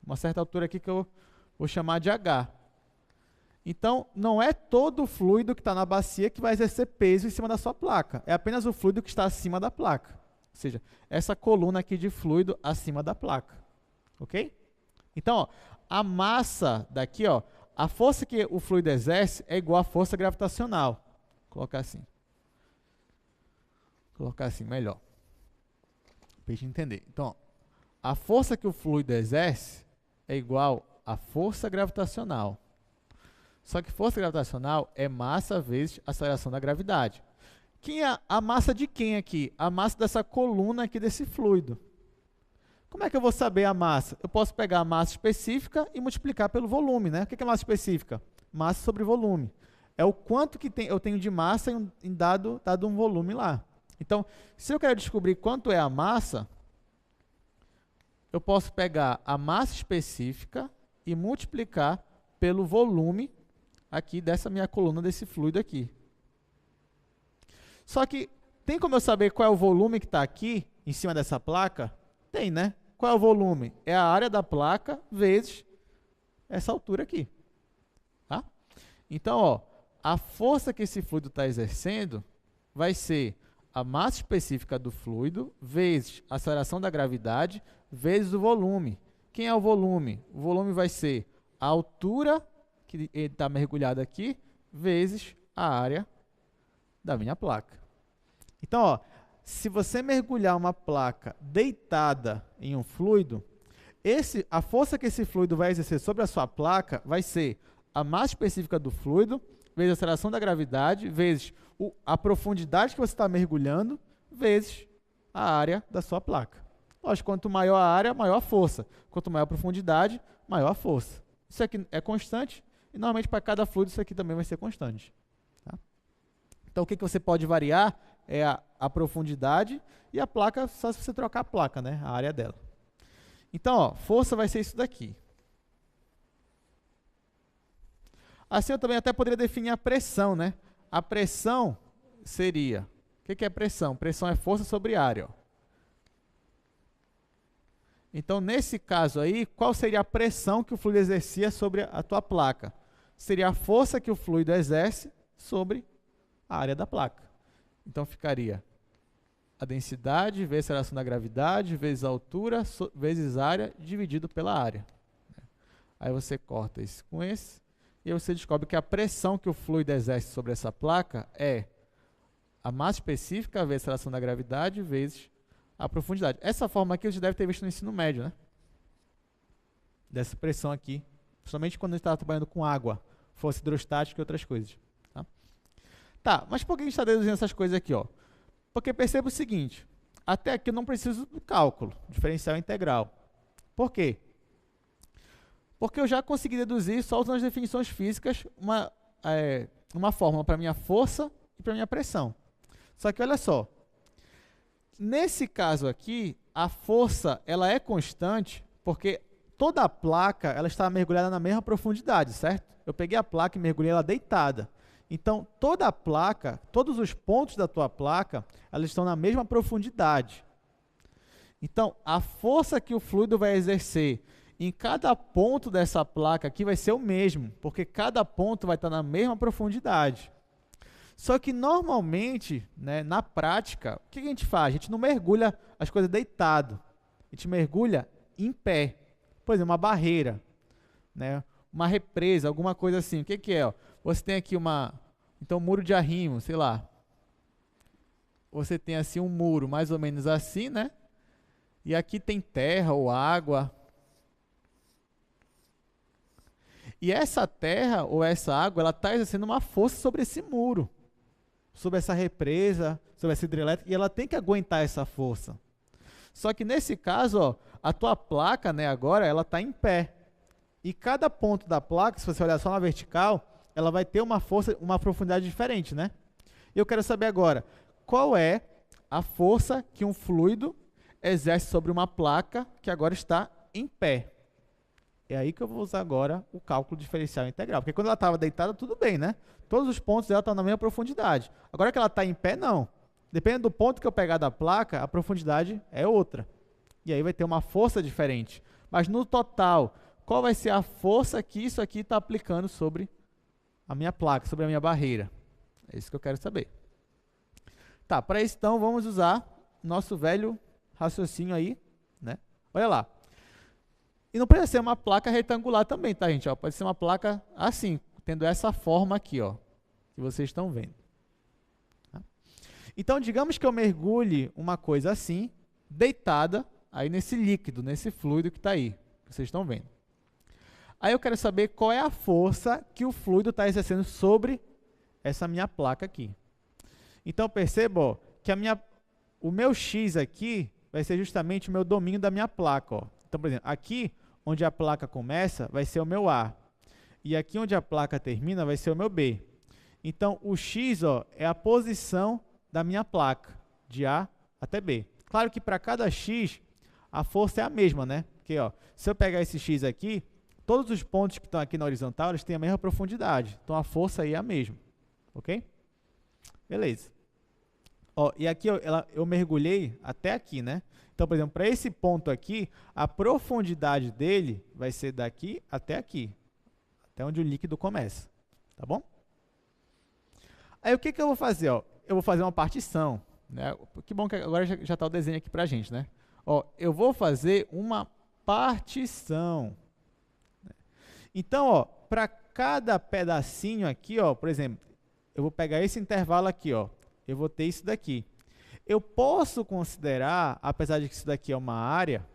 Uma certa altura aqui que eu vou chamar de H. Então, não é todo o fluido que está na bacia que vai exercer peso em cima da sua placa. É apenas o fluido que está acima da placa. Ou seja, essa coluna aqui de fluido acima da placa. Ok? Então, ó, a massa daqui, ó, a força que o fluido exerce é igual à força gravitacional. Vou colocar assim. Vou colocar assim, melhor. Para a gente entender. Então, ó, a força que o fluido exerce é igual à força gravitacional. Só que força gravitacional é massa vezes aceleração da gravidade. Quem é a massa de quem aqui? A massa dessa coluna aqui desse fluido. Como é que eu vou saber a massa? Eu posso pegar a massa específica e multiplicar pelo volume, né? O que é massa específica? Massa sobre volume. É o quanto que eu tenho de massa em dado um volume lá. Então, se eu quero descobrir quanto é a massa, eu posso pegar a massa específica e multiplicar pelo volume aqui dessa minha coluna, desse fluido aqui. Só que, tem como eu saber qual é o volume que está aqui, em cima dessa placa? Tem, né? Qual é o volume? É a área da placa vezes essa altura aqui. Tá? Então, ó, a força que esse fluido está exercendo vai ser a massa específica do fluido vezes a aceleração da gravidade vezes o volume. Quem é o volume? O volume vai ser a altura que ele está mergulhado aqui, vezes a área da minha placa. Então, ó, se você mergulhar uma placa deitada em um fluido, a força que esse fluido vai exercer sobre a sua placa vai ser a massa específica do fluido, vezes a aceleração da gravidade, vezes a profundidade que você está mergulhando, vezes a área da sua placa. Lógico, quanto maior a área, maior a força. Quanto maior a profundidade, maior a força. Isso aqui é constante, e normalmente para cada fluido isso aqui também vai ser constante. Tá? Então o que você pode variar é a profundidade e a placa, só se você trocar a placa, né? A área dela. Então, ó, força vai ser isso daqui. Assim eu também até poderia definir a pressão, né? A pressão seria... O que é pressão? Pressão é força sobre área. Ó. Então, nesse caso aí, qual seria a pressão que o fluido exercia sobre a tua placa? Seria a força que o fluido exerce sobre a área da placa. Então, ficaria a densidade vezes a aceleração da gravidade, vezes a altura, vezes a área, dividido pela área. Aí você corta esse com esse, e aí você descobre que a pressão que o fluido exerce sobre essa placa é a massa específica vezes a aceleração da gravidade vezes a profundidade. Essa forma aqui você deve ter visto no ensino médio, né? Dessa pressão aqui, principalmente quando a gente estava trabalhando com água, força hidrostática e outras coisas. Tá, mas por que a gente está deduzindo essas coisas aqui? Ó? Porque perceba o seguinte, até aqui eu não preciso do cálculo, diferencial integral. Por quê? Porque eu já consegui deduzir, só usando as definições físicas, uma fórmula para a minha força e para a minha pressão. Só que olha só, nesse caso aqui, a força ela é constante porque toda a placa ela está mergulhada na mesma profundidade, certo? Eu peguei a placa e mergulhei ela deitada. Então, toda a placa, todos os pontos da tua placa, elas estão na mesma profundidade. Então, a força que o fluido vai exercer em cada ponto dessa placa aqui vai ser o mesmo, porque cada ponto vai estar na mesma profundidade. Só que normalmente, né, na prática, o que a gente faz? A gente não mergulha as coisas deitado, a gente mergulha em pé. Por exemplo, uma barreira, né, uma represa, alguma coisa assim. O que é? Ó? Você tem aqui um muro de arrimo, sei lá. Você tem assim um muro mais ou menos assim, né? E aqui tem terra ou água. E essa terra ou essa água, ela está exercendo uma força sobre esse muro, sobre essa represa, sobre essa hidrelétrica, e ela tem que aguentar essa força. Só que nesse caso, ó, a tua placa, né, agora, ela está em pé. E cada ponto da placa, se você olhar só na vertical, ela vai ter uma força, uma profundidade diferente, né? E eu quero saber agora, qual é a força que um fluido exerce sobre uma placa que agora está em pé? É aí que eu vou usar agora o cálculo diferencial integral. Porque quando ela estava deitada, tudo bem, né? Todos os pontos dela estão na mesma profundidade. Agora que ela está em pé, não. Dependendo do ponto que eu pegar da placa, a profundidade é outra. E aí vai ter uma força diferente. Mas no total, qual vai ser a força que isso aqui está aplicando sobre a minha placa, sobre a minha barreira? É isso que eu quero saber. Tá, para isso então, vamos usar nosso velho raciocínio aí, né? Olha lá. E não precisa ser uma placa retangular também, tá, gente? Ó, pode ser uma placa assim, tendo essa forma aqui, ó, que vocês estão vendo. Tá? Então, digamos que eu mergulhe uma coisa assim, deitada, aí nesse líquido, nesse fluido que está aí, que vocês estão vendo. Aí eu quero saber qual é a força que o fluido está exercendo sobre essa minha placa aqui. Então, perceba ó, que o meu X aqui vai ser justamente o meu domínio da minha placa, ó. Então, por exemplo, aqui onde a placa começa vai ser o meu A. E aqui onde a placa termina vai ser o meu B. Então, o X ó, é a posição da minha placa, de A até B. Claro que para cada X, a força é a mesma, né? Porque ó, se eu pegar esse X aqui, todos os pontos que estão aqui na horizontal, eles têm a mesma profundidade. Então, a força aí é a mesma. Ok? Beleza. Ó, e aqui eu mergulhei até aqui, né? Então, por exemplo, para esse ponto aqui, a profundidade dele vai ser daqui até aqui, até onde o líquido começa, tá bom? Aí, o que eu vou fazer? Ó? Eu vou fazer uma partição, né? Que bom que agora já está o desenho aqui para a gente, né? Ó, eu vou fazer uma partição. Então, ó, para cada pedacinho aqui, ó, por exemplo, eu vou pegar esse intervalo aqui, ó, eu vou ter isso daqui. Eu posso considerar, apesar de que isso daqui é uma área,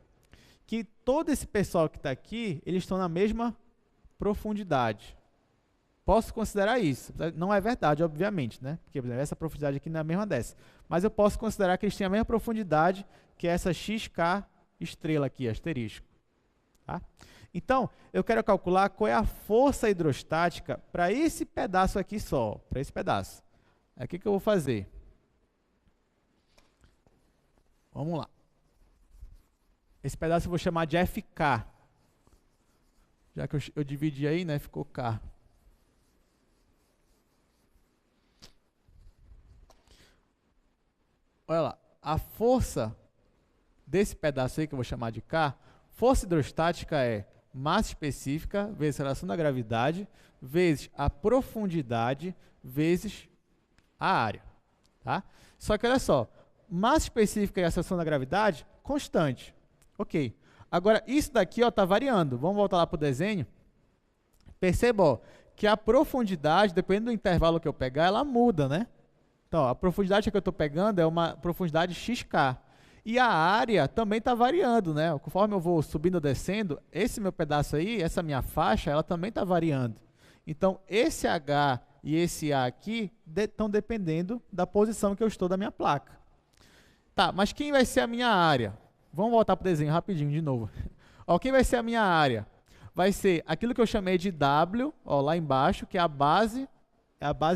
que todo esse pessoal que está aqui, eles estão na mesma profundidade. Posso considerar isso. Não é verdade, obviamente, né? Porque, por exemplo, essa profundidade aqui não é a mesma dessa. Mas eu posso considerar que eles têm a mesma profundidade que essa XK estrela aqui, asterisco. Tá? Então, eu quero calcular qual é a força hidrostática para esse pedaço aqui só, para esse pedaço. Aí, o que eu vou fazer? Vamos lá. Esse pedaço eu vou chamar de FK. Já que eu dividi aí, né, ficou K. a força desse pedaço aí, que eu vou chamar de K, força hidrostática é massa específica vezes a aceleração da gravidade, vezes a profundidade, vezes a área. Tá? Só que olha só, massa específica e aceleração da gravidade, constante. Ok. Agora, isso daqui está variando. Vamos voltar lá para o desenho. Perceba ó, que a profundidade, dependendo do intervalo que eu pegar, ela muda, né? Então, a profundidade que eu estou pegando é uma profundidade xk. E a área também está variando, né? Conforme eu vou subindo ou descendo, esse meu pedaço aí, essa minha faixa, ela também está variando. Então, esse H e esse A aqui estão dependendo da posição que eu estou da minha placa. Tá, mas quem vai ser a minha área? Vamos voltar para o desenho rapidinho de novo. Ó, quem vai ser a minha área? Vai ser aquilo que eu chamei de W, ó, lá embaixo, que é a base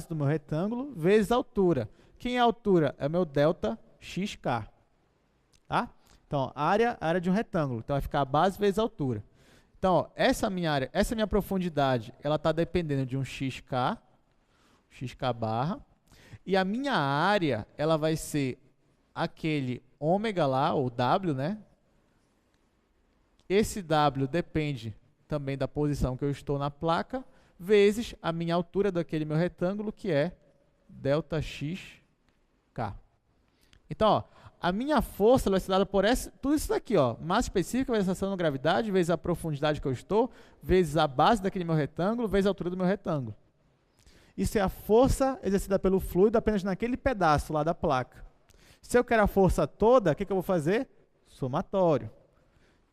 do meu retângulo, vezes a altura. Quem é a altura? É o meu delta xk. Tá? Então, área de um retângulo. Então, vai ficar a base vezes a altura. Então, ó, essa minha profundidade, ela está dependendo de um xk barra, e a minha área, ela vai ser aquele ômega lá, ou W, né? Esse W depende também da posição que eu estou na placa, vezes a minha altura daquele meu retângulo, que é delta xk. Então, ó, a minha força vai ser dada por tudo isso daqui, ó, massa específica vezes a aceleração da gravidade, vezes a profundidade que eu estou, vezes a base daquele meu retângulo, vezes a altura do meu retângulo. Isso é a força exercida pelo fluido apenas naquele pedaço lá da placa. Se eu quero a força toda, o que eu vou fazer? Somatório.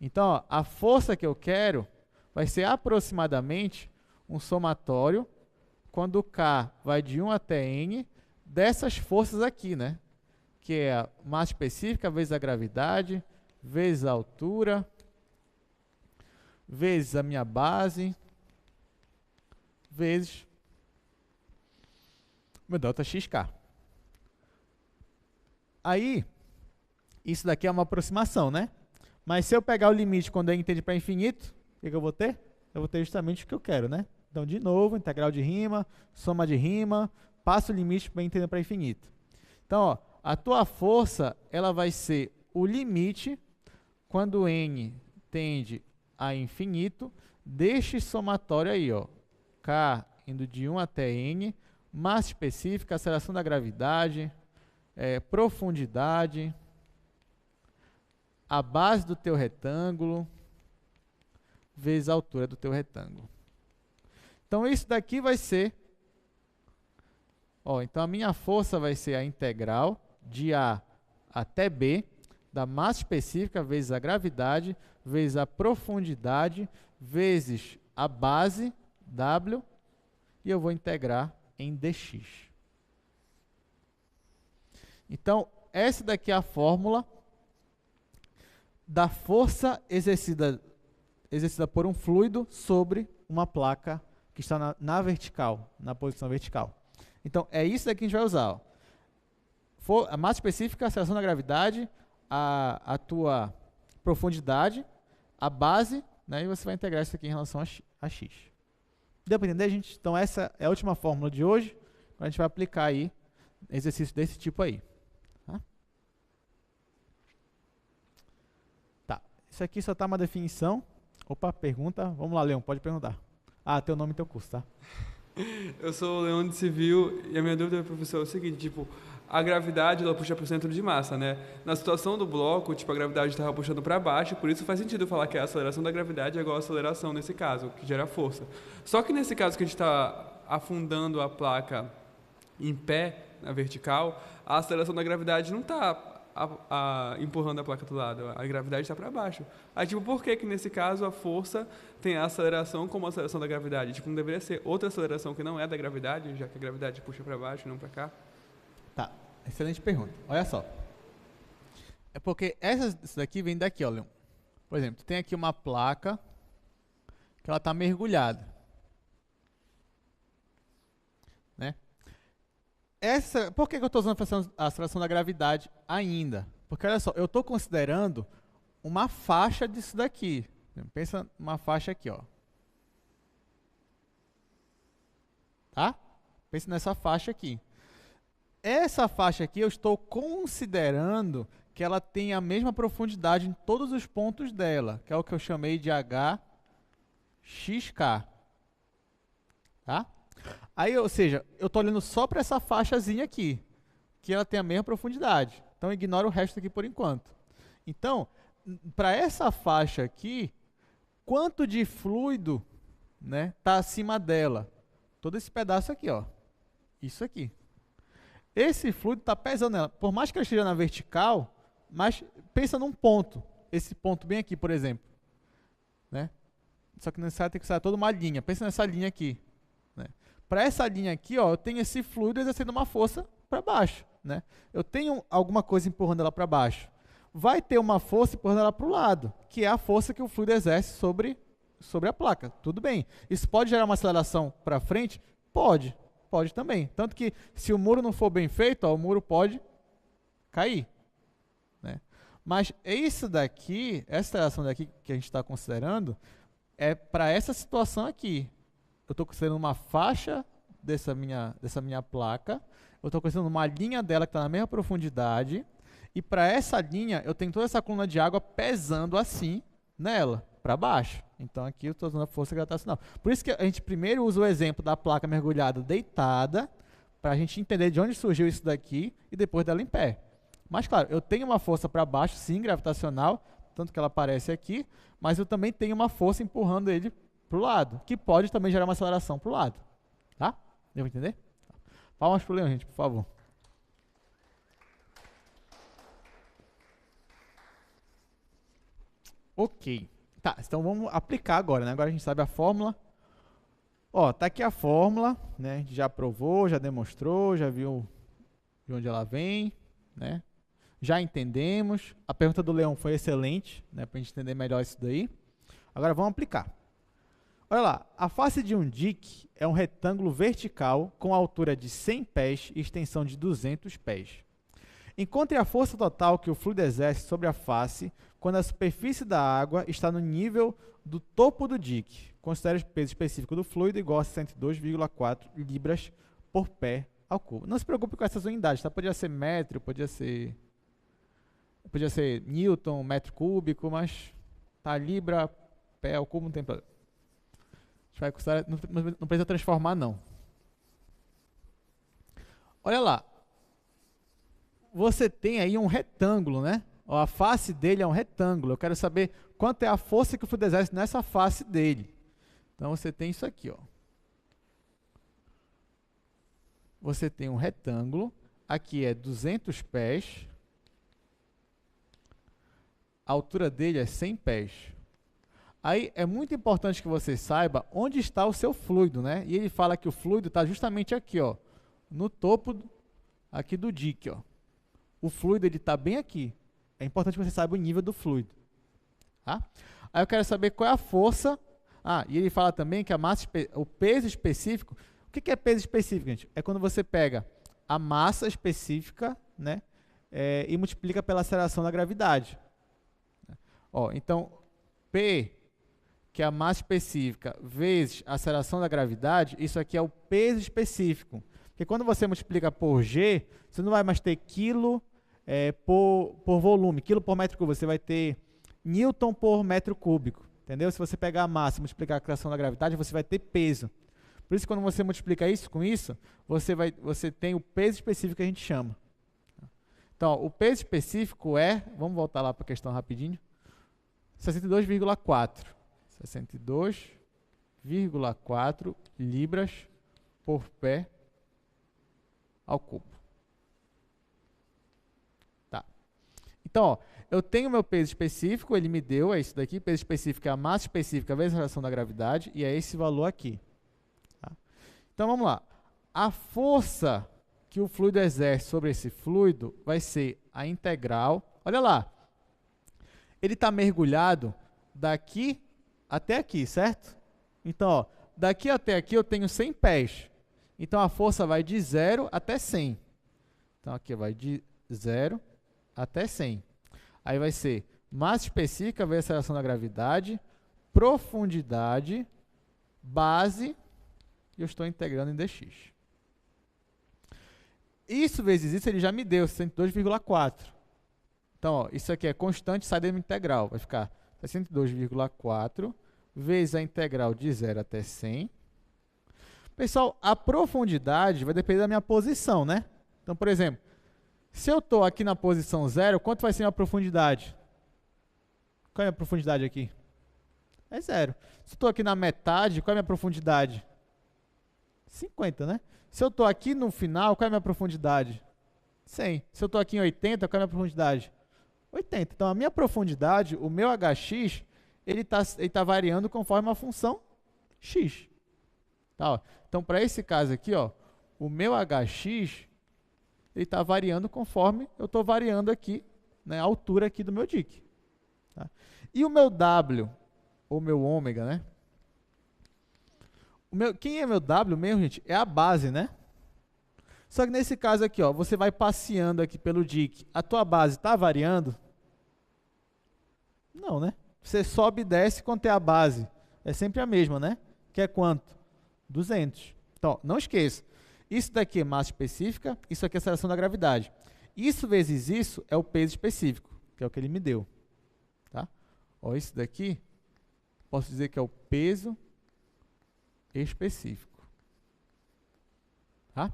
Então, ó, a força que eu quero vai ser aproximadamente um somatório, quando K vai de 1 até N, dessas forças aqui, né? Que é a massa específica vezes a gravidade, vezes a altura, vezes a minha base, vezes meu delta xk. Aí, isso daqui é uma aproximação, né? Mas se eu pegar o limite quando n tende para infinito, o que eu vou ter? Eu vou ter justamente o que eu quero, né? Então, de novo, integral de rima, soma de rima, passo o limite para n tender para infinito. Então, ó, a tua força, ela vai ser o limite quando n tende a infinito deste somatório aí, ó. K indo de 1 até n, massa específica, aceleração da gravidade, profundidade, a base do teu retângulo, vezes a altura do teu retângulo. Então, isso daqui vai ser... Ó, então, a minha força vai ser a integral de A até B, da massa específica vezes a gravidade, vezes a profundidade, vezes a base, W, e eu vou integrar em dx. Então, essa daqui é a fórmula da força exercida por um fluido sobre uma placa que está na vertical, na posição vertical. Então, é isso daqui que a gente vai usar. Ó. A massa específica, a aceleração da gravidade, a tua profundidade, a base, né, e você vai integrar isso aqui em relação a x. Deu para entender, gente? Então, essa é a última fórmula de hoje. A gente vai aplicar aí exercício desse tipo aí. Tá. Isso aqui só está uma definição. Opa, pergunta. Vamos lá, Leão, pode perguntar. Ah, teu nome e teu curso, tá? Eu sou o Leão de Civil e a minha dúvida, professor, é o seguinte, tipo, a gravidade, ela puxa para o centro de massa, né? Na situação do bloco, tipo, a gravidade estava puxando para baixo, por isso faz sentido falar que a aceleração da gravidade é igual à aceleração nesse caso, que gera força. Só que nesse caso que a gente está afundando a placa em pé, na vertical, a aceleração da gravidade não está empurrando a placa do lado, a gravidade está para baixo. Aí, tipo, por que nesse caso a força tem a aceleração como a aceleração da gravidade? Tipo, não deveria ser outra aceleração que não é da gravidade, já que a gravidade puxa para baixo e não para cá? Tá, excelente pergunta. Olha só. É porque isso daqui vem daqui, ó, Leon. Por exemplo, tu tem aqui uma placa que ela está mergulhada. Né? Por que eu estou usando a aceleração da gravidade ainda? Porque, olha só, eu estou considerando uma faixa disso daqui. Pensa numa faixa aqui, ó. Tá? Pensa nessa faixa aqui. essa faixa aqui eu estou considerando que ela tem a mesma profundidade em todos os pontos dela, que é o que eu chamei de HXK. Tá? Aí, ou seja, eu estou olhando só para essa faixazinha aqui, que ela tem a mesma profundidade. Então, ignora o resto aqui por enquanto. Então, para essa faixa aqui, quanto de fluido está acima dela? Todo esse pedaço aqui, ó. Isso aqui. Esse fluido está pesando nela. Por mais que ela esteja na vertical, mas pensa num ponto. Esse ponto bem aqui, por exemplo. Né? Só que nessa tem que usar toda uma linha. Pensa nessa linha aqui. Né? Para essa linha aqui, ó, eu tenho esse fluido exercendo uma força para baixo. Né? Eu tenho alguma coisa empurrando ela para baixo. Vai ter uma força empurrando ela para o lado, que é a força que o fluido exerce sobre a placa. Tudo bem. Isso pode gerar uma aceleração para frente? Pode. Pode também. Tanto que se o muro não for bem feito, ó, o muro pode cair. Né? Mas isso daqui, essa aceleração daqui que a gente está considerando, é para essa situação aqui. Eu estou considerando uma faixa dessa minha placa, eu estou considerando uma linha dela que está na mesma profundidade, e para essa linha eu tenho toda essa coluna de água pesando assim nela, para baixo. Então aqui eu estou usando a força gravitacional. Por isso que a gente primeiro usa o exemplo da placa mergulhada deitada, para a gente entender de onde surgiu isso daqui, e depois dela em pé. Mas claro, eu tenho uma força para baixo, sim, gravitacional, tanto que ela aparece aqui, mas eu também tenho uma força empurrando ele para o lado, que pode também gerar uma aceleração para o lado. Tá? Deu para entender? Palmas para o Leão, gente, por favor. Ok. Tá, então vamos aplicar agora, né? Agora a gente sabe a fórmula. Ó, tá aqui a fórmula, né? A gente já provou, já demonstrou, já viu de onde ela vem, né? Já entendemos. A pergunta do Leão foi excelente, né? Para a gente entender melhor isso daí. Agora vamos aplicar. Olha lá, a face de um dique é um retângulo vertical com altura de 100 pés e extensão de 200 pés. Encontre a força total que o fluido exerce sobre a face quando a superfície da água está no nível do topo do dique. Considere o peso específico do fluido igual a 62,4 libras por pé ao cubo. Não se preocupe com essas unidades, tá? Podia ser metro, podia ser newton, metro cúbico, mas tá, libra, pé ao cubo, não tem problema. A gente vai considerar, não precisa transformar, não. Olha lá. Você tem aí um retângulo, né? Ó, a face dele é um retângulo. Eu quero saber quanto é a força que o fluido exerce nessa face dele. Então, você tem isso aqui, ó. Você tem um retângulo. Aqui é 200 pés. A altura dele é 100 pés. Aí, é muito importante que você saiba onde está o seu fluido, né? E ele fala que o fluido está justamente aqui, ó. No topo aqui do dique, ó. O fluido está bem aqui. É importante que você saiba o nível do fluido. Tá? Aí eu quero saber qual é a força. Ah, e ele fala também que a massa, o peso específico. O que é peso específico, gente? É quando você pega a massa específica, né, e multiplica pela aceleração da gravidade. Ó, então, P, que é a massa específica, vezes a aceleração da gravidade, isso aqui é o peso específico. Porque quando você multiplica por G, você não vai mais ter quilo por volume, quilo por metro cúbico, você vai ter newton por metro cúbico, entendeu? Se você pegar a massa e multiplicar a aceleração da gravidade, você vai ter peso. Por isso, quando você multiplica isso com isso, você tem o peso específico que a gente chama. Então, ó, o peso específico é, vamos voltar lá para a questão rapidinho, 62,4. 62,4 libras por pé ao cubo. Tá. Então, ó, eu tenho meu peso específico, ele me deu, é isso daqui, peso específico é a massa específica vezes a aceleração da gravidade, e é esse valor aqui. Tá? Então, vamos lá. A força que o fluido exerce sobre esse fluido vai ser a integral. Olha lá. Ele está mergulhado daqui até aqui, certo? Então, ó, daqui até aqui eu tenho 100 pés. Então, a força vai de 0 até 100. Então, aqui vai de 0 até 100. Aí vai ser massa específica vezes a aceleração da gravidade, profundidade, base, e eu estou integrando em dx. Isso vezes isso, ele já me deu 62,4. Então, ó, isso aqui é constante, sai da integral. Vai ficar 62,4 vezes a integral de 0 até 100. Pessoal, a profundidade vai depender da minha posição, né? Então, por exemplo, se eu estou aqui na posição 0, quanto vai ser a minha profundidade? Qual é a minha profundidade aqui? É 0. Se eu estou aqui na metade, qual é a minha profundidade? 50, né? Se eu estou aqui no final, qual é a minha profundidade? 100. Se eu estou aqui em 80, qual é a minha profundidade? 80. Então, a minha profundidade, o meu hx, ele tá variando conforme uma função x. Tá, ó. Então, para esse caso aqui, ó, o meu hx, ele está variando conforme eu estou variando aqui, né, a altura aqui do meu dique. Tá? E o meu w, ou meu ômega, né? Quem é meu w mesmo, gente? É a base, né? Só que nesse caso aqui, ó, você vai passeando aqui pelo dique. A tua base está variando? Não, né? Você sobe e desce quanto é a base. É sempre a mesma, né? Que é quanto? 200. Então, não esqueça. Isso daqui é massa específica, isso aqui é a aceleração da gravidade. Isso vezes isso é o peso específico, que é o que ele me deu. Tá? Ó, isso daqui, posso dizer que é o peso específico. Tá?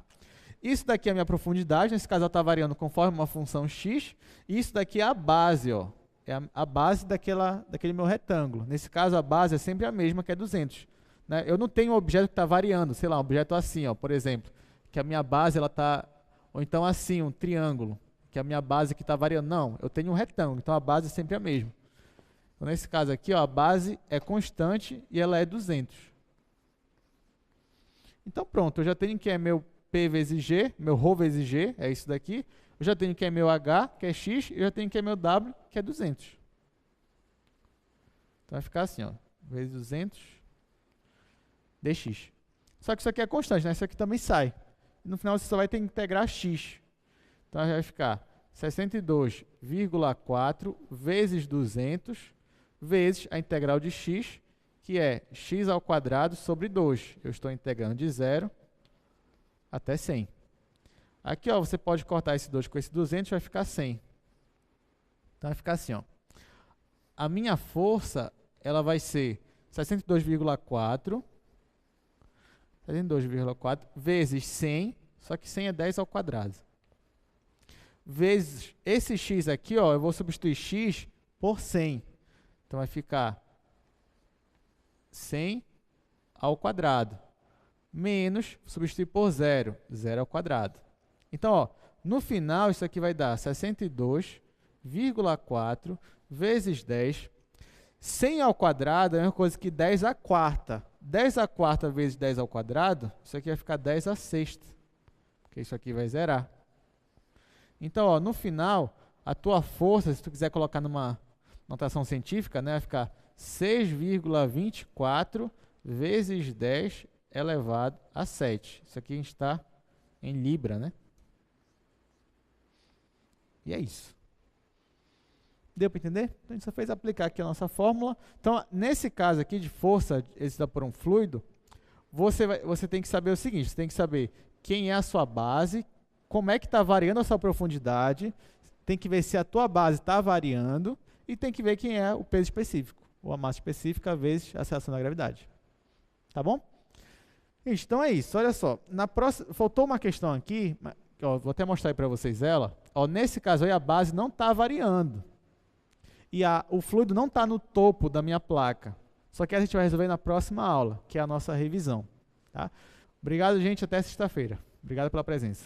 Isso daqui é a minha profundidade, nesse caso ela está variando conforme uma função x, e isso daqui é a base, ó, é a base daquele meu retângulo. Nesse caso a base é sempre a mesma, que é 200. Né? Eu não tenho um objeto que está variando, sei lá, um objeto assim, ó, por exemplo, que a minha base ela está, ou então assim, um triângulo, que a minha base que está variando. Não, eu tenho um retângulo, então a base é sempre a mesma. Então, nesse caso aqui, ó, a base é constante e ela é 200. Então pronto, eu já tenho que é meu P vezes G, meu ρ vezes G, é isso daqui. Eu já tenho que é meu H, que é X, e eu já tenho que é meu W, que é 200. Então vai ficar assim, ó, vezes 200 dx. Só que isso aqui é constante, né? Isso aqui também sai. E no final você só vai ter que integrar x. Então vai ficar 62,4 vezes 200 vezes a integral de x, que é x ao quadrado sobre 2. Eu estou integrando de 0 até 100. Aqui, ó, você pode cortar esse 2 com esse 200, vai ficar 100. Então vai ficar assim, ó. A minha força, ela vai ser 62,4 vezes 100, só que 100 é 10 ao quadrado. Vezes esse x aqui, ó, eu vou substituir x por 100. Então vai ficar 100 ao quadrado. Menos, substituir por 0, 0 ao quadrado. Então, ó, no final, isso aqui vai dar 62,4 vezes 10. 100 ao quadrado é a mesma coisa que 10 à quarta. 10 à quarta vezes 10 ao quadrado, isso aqui vai ficar 10 à sexta. Porque isso aqui vai zerar. Então, ó, no final, a tua força, se tu quiser colocar numa notação científica, né, vai ficar 6,24 vezes 10 elevado a 7. Isso aqui a gente está em libra, né? E é isso. Deu para entender? Então, a gente só fez aplicar aqui a nossa fórmula. Então, nesse caso aqui de força exercida por um fluido, você tem que saber o seguinte, você tem que saber quem é a sua base, como é que está variando a sua profundidade, tem que ver se a tua base está variando e tem que ver quem é o peso específico, ou a massa específica vezes a aceleração da gravidade. Tá bom? Gente, então é isso. Olha só, faltou uma questão aqui, ó, vou até mostrar aí para vocês ela. Ó, nesse caso aí a base não está variando. E o fluido não está no topo da minha placa. Só que a gente vai resolver na próxima aula, que é a nossa revisão. Tá? Obrigado, gente. Até sexta-feira. Obrigado pela presença.